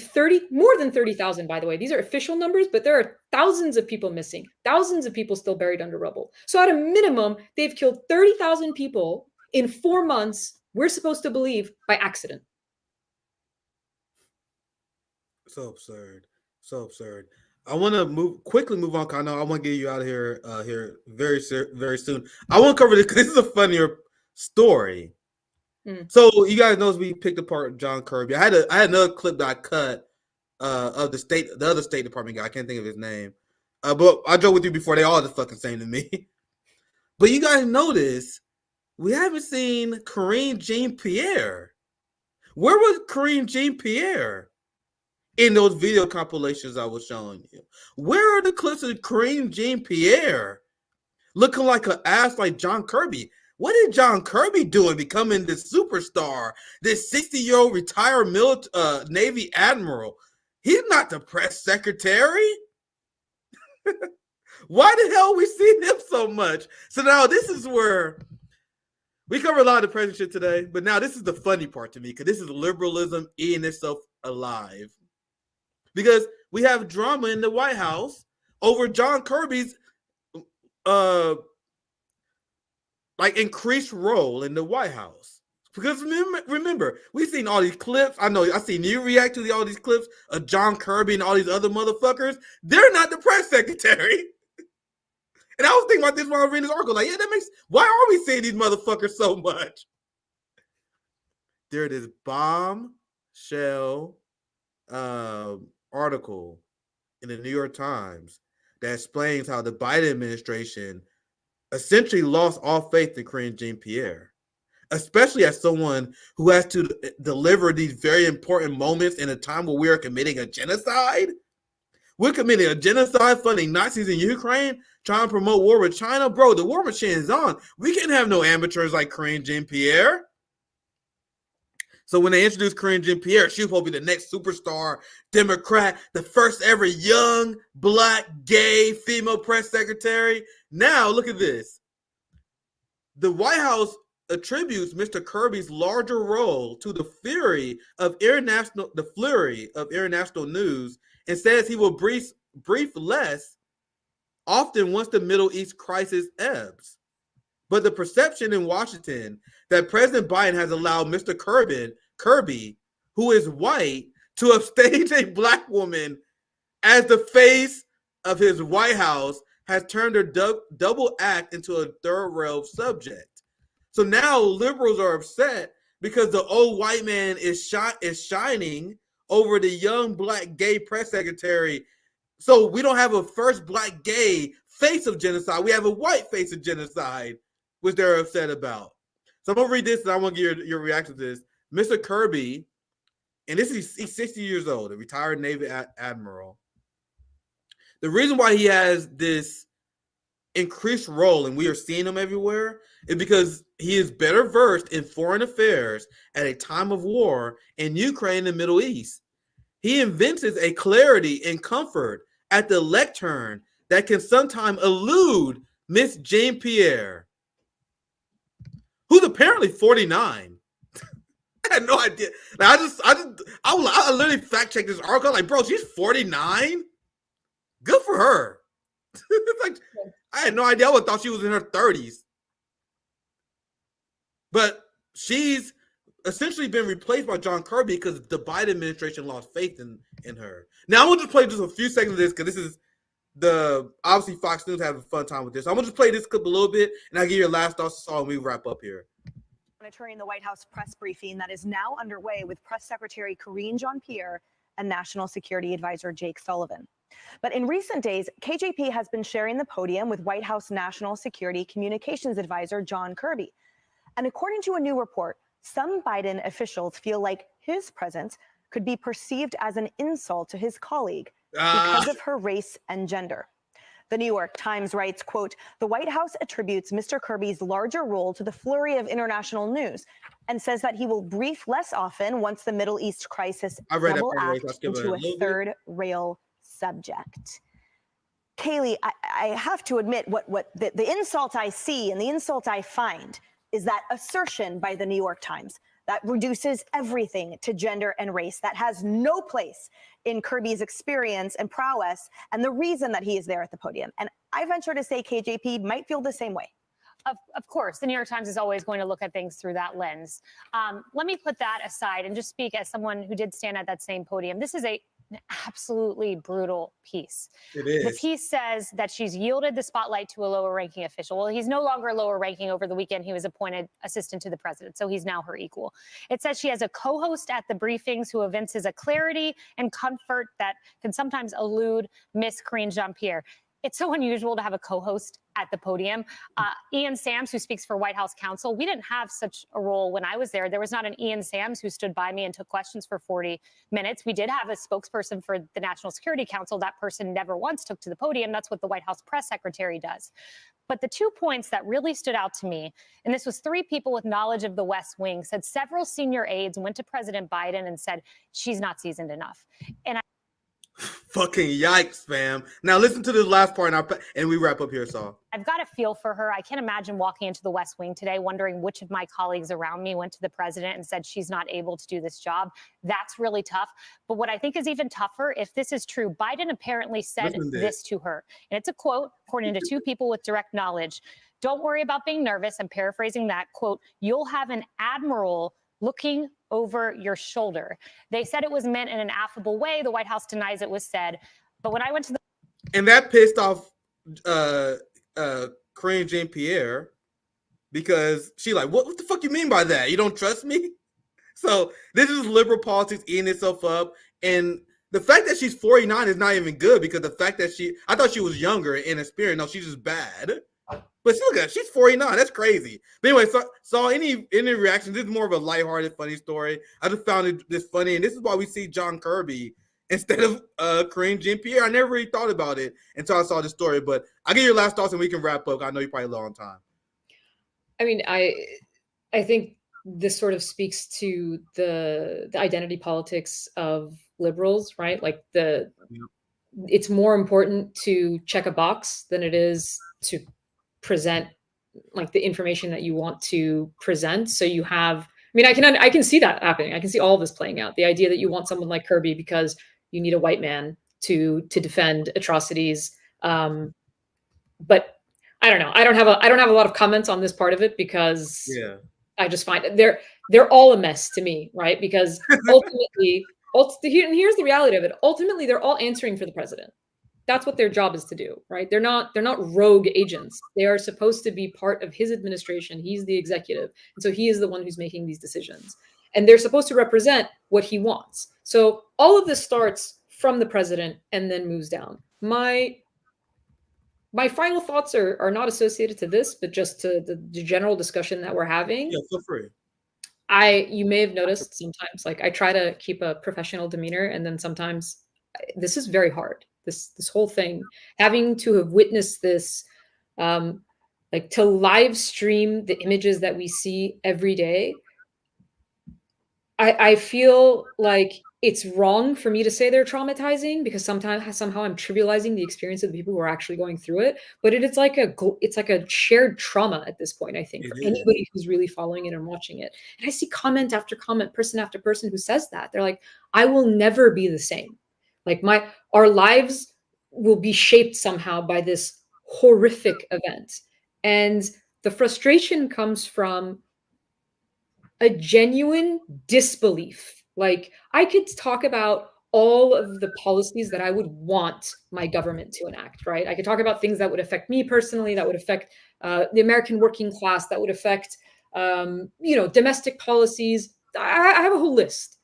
more than 30,000, by the way. These are official numbers, but there are thousands of people missing, thousands of people still buried under rubble. So at a minimum, they've killed 30,000 people in 4 months, we're supposed to believe, by accident. So absurd. So absurd. I want to quickly move on, because I know I want to get you out of here very soon. I want to cover this because this is a funnier story. So you guys know we picked apart John Kirby. I had another clip that I cut of the other State Department guy. I can't think of his name. But I joked with you before, they all the fucking same to me. But you guys notice we haven't seen Karine Jean-Pierre. Where was Karine Jean-Pierre in those video compilations I was showing you? Where are the clips of Karine Jean-Pierre looking like an ass like John Kirby? What is John Kirby doing becoming this superstar, this 60-year-old retired Navy admiral? He's not the press secretary. Why the hell we see him so much? So now this is where we cover a lot of the president shit today, but now this is the funny part to me, because this is liberalism eating itself alive. Because we have drama in the White House over John Kirby's increased role in the White House. Because remember, we've seen all these clips. I've seen you react to all these clips of John Kirby and all these other motherfuckers. They're not the press secretary. And I was thinking about this while I was reading this article. Why are we seeing these motherfuckers so much? There it is, bombshell article in the New York Times that explains how the Biden administration essentially lost all faith in Karine Jean-Pierre, especially as someone who has to deliver these very important moments in a time where we are committing a genocide. We're committing a genocide, funding Nazis in Ukraine, trying to promote war with China. Bro, the war machine is on. We can't have no amateurs like Karine Jean-Pierre. So when they introduced Karine Jean-Pierre, she was supposed to be the next superstar Democrat, the first ever young, black, gay, female press secretary. Now, look at this. The White House attributes Mr. Kirby's larger role to the flurry of international news and says he will brief less often once the Middle East crisis ebbs. But the perception in Washington that President Biden has allowed Mr. Kirby, who is white, to upstage a black woman as the face of his White House has turned their double act into a third-rail subject. So now liberals are upset because the old white man is shining over the young black gay press secretary. So we don't have a first black gay face of genocide. We have a white face of genocide, which they're upset about. So I'm going to read this and I want to get your reaction to this. Mr. Kirby, and he's 60 years old, a retired Navy admiral. The reason why he has this increased role, and we are seeing him everywhere, is because he is better versed in foreign affairs at a time of war in Ukraine and the Middle East. He evinces a clarity and comfort at the lectern that can sometimes elude Miss Jean-Pierre, who's apparently 49. I had no idea. Like, I literally fact checked this article. Like, bro, she's 49. Good for her. Like, I had no idea. I would have thought she was in her 30s. But she's essentially been replaced by John Kirby because the Biden administration lost faith in her. Now, I'm going to just play just a few seconds of this because this is obviously Fox News having a fun time with this. I'm going to just play this clip a little bit and I'll give you your last thoughts and we wrap up here. Monitoring the White House press briefing that is now underway with Press Secretary Karine Jean-Pierre and National Security Advisor Jake Sullivan. But in recent days, KJP has been sharing the podium with White House National Security Communications Advisor John Kirby. And according to a new report, some Biden officials feel like his presence could be perceived as an insult to his colleague because of her race and gender. The New York Times writes, quote, the White House attributes Mr. Kirby's larger role to the flurry of international news and says that he will brief less often once the Middle East crisis double act into a third rail subject. Kaylee, I have to admit what the insult I see and the insult I find is that assertion by the New York Times that reduces everything to gender and race, that has no place in Kirby's experience and prowess and the reason that he is there at the podium. And I venture to say KJP might feel the same way. Of course, the New York Times is always going to look at things through that lens. Let me put that aside and just speak as someone who did stand at that same podium. This is an absolutely brutal piece. It is. The piece says that she's yielded the spotlight to a lower ranking official. Well, he's no longer lower ranking. Over the weekend, he was appointed assistant to the president, so he's now her equal. It says she has a co-host at the briefings who evinces a clarity and comfort that can sometimes elude Miss Karine Jean-Pierre. It's so unusual to have a co-host at the podium. Ian Sams, who speaks for White House counsel, we didn't have such a role when I was there. There was not an Ian Sams who stood by me and took questions for 40 minutes. We did have a spokesperson for the National Security Council. That person never once took to the podium. That's what the White House press secretary does. But the 2 points that really stood out to me, and this was 3 people with knowledge of the West Wing, said several senior aides went to President Biden and said, she's not seasoned enough. And fucking yikes, fam. Now listen to this last part and we wrap up here, Saul. I've got a feel for her. I can't imagine walking into the West Wing today wondering which of my colleagues around me went to the president and said she's not able to do this job. That's really tough. But what I think is even tougher, if this is true, Biden apparently said this to her. And it's a quote, according to 2 people with direct knowledge. Don't worry about being nervous. I'm paraphrasing that quote. You'll have an admiral looking over your shoulder. They said it was meant in an affable way. The White House denies it was said. But when I went to the... And that pissed off Karine Jean-Pierre because she like, what the fuck you mean by that? You don't trust me? So this is liberal politics eating itself up. And the fact that she's 49 is not even good because the fact that I thought she was younger and inexperienced. No, she's just bad. But look at her, she's 49. That's crazy. But anyway, so any reactions? This is more of a lighthearted, funny story. I just found this funny, and this is why we see John Kirby instead of Karine Jean-Pierre. I never really thought about it until I saw the story. But I'll get your last thoughts and we can wrap up. I know you're probably low on time. I mean, I think this sort of speaks to the identity politics of liberals, right? Like it's more important to check a box than it is to present like the information that you want to present. So you have, I mean, I can see that happening. I can see all of this playing out. The idea that you want someone like Kirby because you need a white man to defend atrocities. But I don't know. I don't have a lot of comments on this part of it because I just find they're all a mess to me, right? Because ultimately, and here's the reality of it. Ultimately, they're all answering for the president. That's what their job is to do, right? They're not rogue agents. They are supposed to be part of his administration. He's the executive. And so he is the one who's making these decisions. And they're supposed to represent what he wants. So all of this starts from the president and then moves down. My final thoughts are not associated to this, but just to the general discussion that we're having. Yeah, feel free. You may have noticed sometimes, like I try to keep a professional demeanor, and then sometimes this is very hard. This whole thing, having to have witnessed this, like to live stream the images that we see every day. I feel like it's wrong for me to say they're traumatizing because somehow I'm trivializing the experience of the people who are actually going through it. But it's like a shared trauma at this point, I think, for anybody who's really following it and watching it. And I see comment after comment, person after person who says that. They're like, I will never be the same. Like our lives will be shaped somehow by this horrific event. And the frustration comes from a genuine disbelief. Like I could talk about all of the policies that I would want my government to enact, right? I could talk about things that would affect me personally, that would affect the American working class, that would affect, domestic policies. I have a whole list.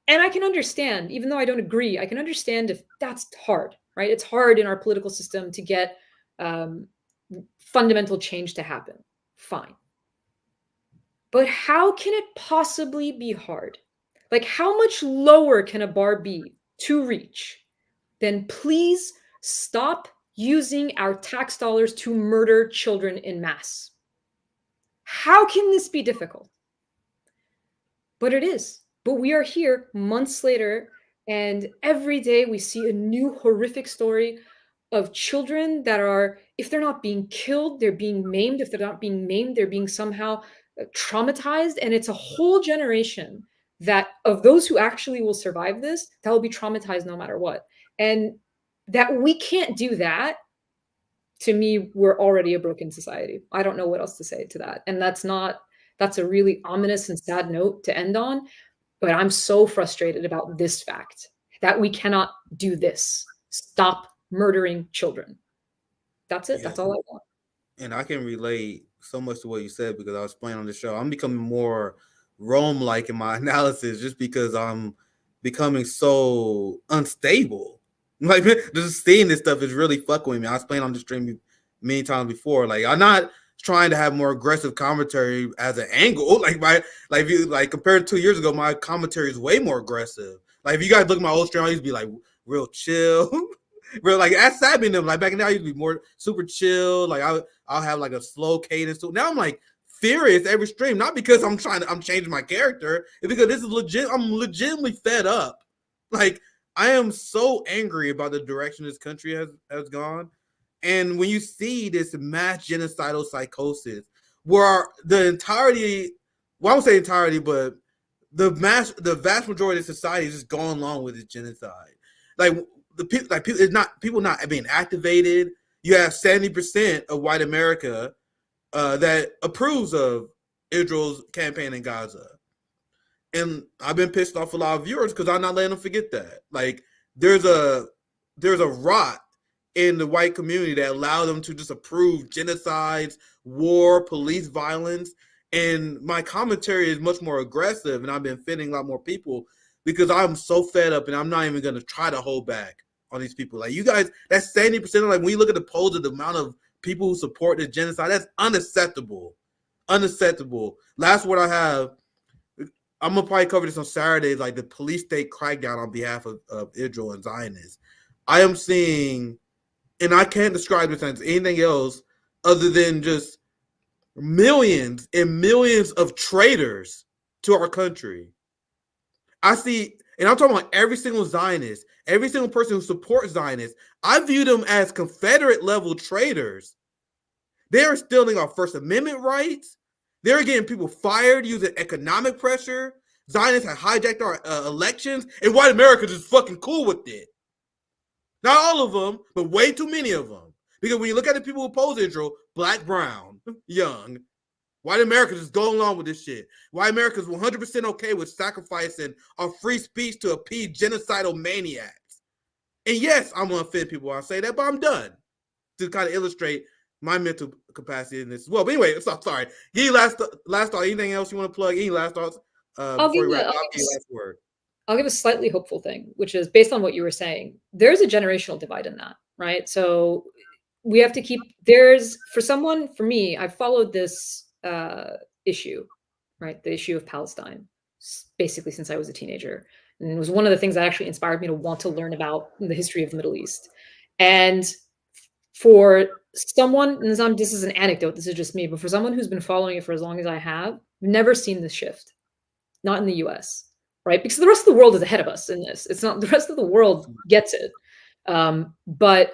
And I can understand, even though I don't agree, I can understand if that's hard, right? It's hard in our political system to get fundamental change to happen. Fine. But how can it possibly be hard? Like, how much lower can a bar be to reach than please stop using our tax dollars to murder children in mass? How can this be difficult? But it is. But we are here months later, and every day we see a new horrific story of children that are, if they're not being killed, they're being maimed. If they're not being maimed, they're being somehow traumatized. And it's a whole generation that of those who actually will survive this, that will be traumatized no matter what. And that we can't do that, to me, we're already a broken society. I don't know what else to say to that. And that's a really ominous and sad note to end on. But I'm so frustrated about this fact that we cannot do this. Stop murdering children. That's it. Yeah. That's all I want. And I can relate so much to what you said because I was playing on the show. I'm becoming more Rome-like in my analysis just because I'm becoming so unstable. Like just seeing this stuff is really fucking with me. I was playing on the stream many times before. Like I'm not trying to have more aggressive commentary as an angle. Like compared to 2 years ago, my commentary is way more aggressive. Like if you guys look at my old stream, I used to be like real chill. Real like at Sabby them, like back in there, I used to be more super chill. Like I'll have like a slow cadence. So now I'm like furious every stream, not because I'm changing my character, it's because this is legit. I'm legitimately fed up. Like I am so angry about the direction this country has gone. And when you see this mass genocidal psychosis, where the entirety, well, I won't say entirety, but the vast majority of society is just going along with this genocide. Like people not being activated. You have 70% of white America that approves of Israel's campaign in Gaza. And I've been pissed off a lot of viewers because I'm not letting them forget that. Like there's a rot in the white community that allow them to just approve genocides, war, police violence. And my commentary is much more aggressive, and I've been offending a lot more people because I'm so fed up, and I'm not even going to try to hold back on these people. Like you guys, that's 70%. Like when you look at the polls of the amount of people who support the genocide, that's unacceptable. Unacceptable. Last word I have, I'm gonna probably cover this on Saturday, like the police state crackdown on behalf of Israel and Zionists. I am seeing, and I can't describe this as anything else other than just millions and millions of traitors to our country. I see, and I'm talking about every single Zionist, every single person who supports Zionists. I view them as Confederate level traitors. They are stealing our First Amendment rights. They're getting people fired using economic pressure. Zionists have hijacked our elections, and white America is just fucking cool with it. Not all of them, but way too many of them. Because when you look at the people who oppose Israel, black, brown, young, white America just going along with this shit. White America is 100% okay with sacrificing our free speech to appease genocidal maniacs. And yes, I'm going to offend people when I say that, but I'm done. To kind of illustrate my mental capacity in this as well. But anyway, so sorry. Any last thought? Anything else you want to plug? Any last thoughts? Before we wrap up, last word. I'll give a slightly hopeful thing, which is based on what you were saying. There's a generational divide in that, right? So we have to keep, for me, I've followed this issue, right? The issue of Palestine, basically since I was a teenager. And it was one of the things that actually inspired me to want to learn about the history of the Middle East. And for someone, and this is an anecdote, this is just me, but for someone who's been following it for as long as I have, never seen this shift, not in the US. Right? Because the rest of the world is ahead of us in this. It's not, the rest of the world gets it. But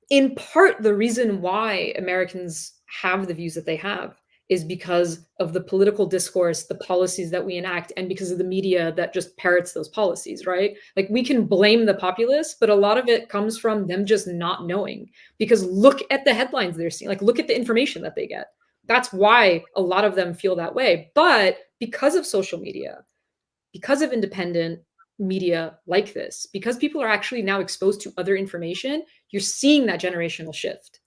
in part, the reason why Americans have the views that they have is because of the political discourse, the policies that we enact, and because of the media that just parrots those policies, right? Like, we can blame the populace, but a lot of it comes from them just not knowing. Because look at the headlines they're seeing, like, look at the information that they get. That's why a lot of them feel that way. But because of social media, because of independent media like this, because people are actually now exposed to other information, you're seeing that generational shift.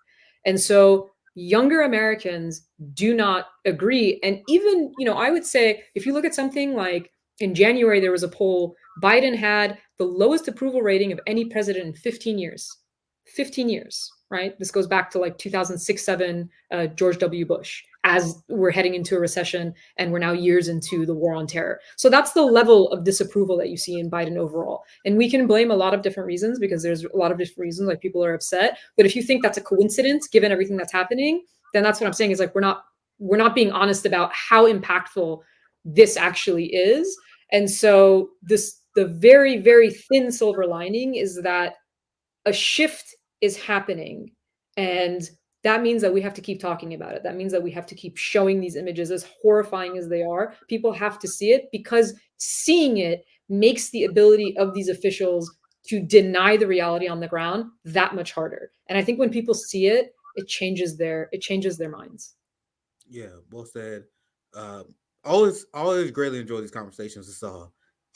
And so younger Americans do not agree. And even, I would say, if you look at something like in January, there was a poll, Biden had the lowest approval rating of any president in 15 years. 15 years, right? This goes back to like 2006-07, George W. Bush, as we're heading into a recession and we're now years into the war on terror. So that's the level of disapproval that you see in Biden overall. And we can blame a lot of different reasons, because there's a lot of different reasons like people are upset. But if you think that's a coincidence, given everything that's happening, then that's what I'm saying is like, we're not being honest about how impactful this actually is. And so the very, very thin silver lining is that a shift is happening, and that means that we have to keep talking about it. That means that we have to keep showing these images, as horrifying as they are. People have to see it, because seeing it makes the ability of these officials to deny the reality on the ground that much harder. And I think when people see it, it changes their minds. Yeah, well said. Always greatly enjoy these conversations. It's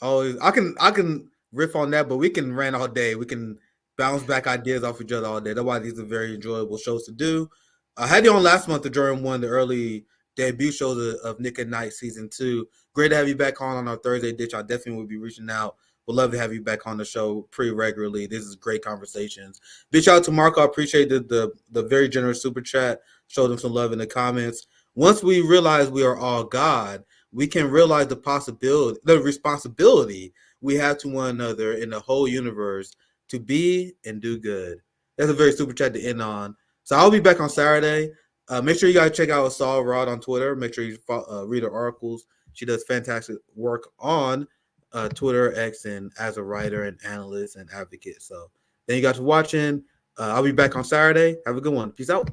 always I can riff on that, but we can rant all day. We can bounce back ideas off each other all day. That's why these are very enjoyable shows to do. I had you on last month during one of the early debut shows of Nick at Night season 2. Great to have you back on our Thursday ditch. I definitely will be reaching out. Would love to have you back on the show pretty regularly. This is great conversations. Big shout out to Marco. I appreciate the very generous super chat. Showed him some love in the comments. Once we realize we are all God, we can realize the responsibility we have to one another in the whole universe to be and do good. That's a very super chat to end on. So I'll be back on Saturday. Make sure you guys check out Assal Rod on Twitter. Make sure you read her articles. She does fantastic work on Twitter, X, and as a writer and analyst and advocate. So thank you guys for watching. I'll be back on Saturday. Have a good one. Peace out.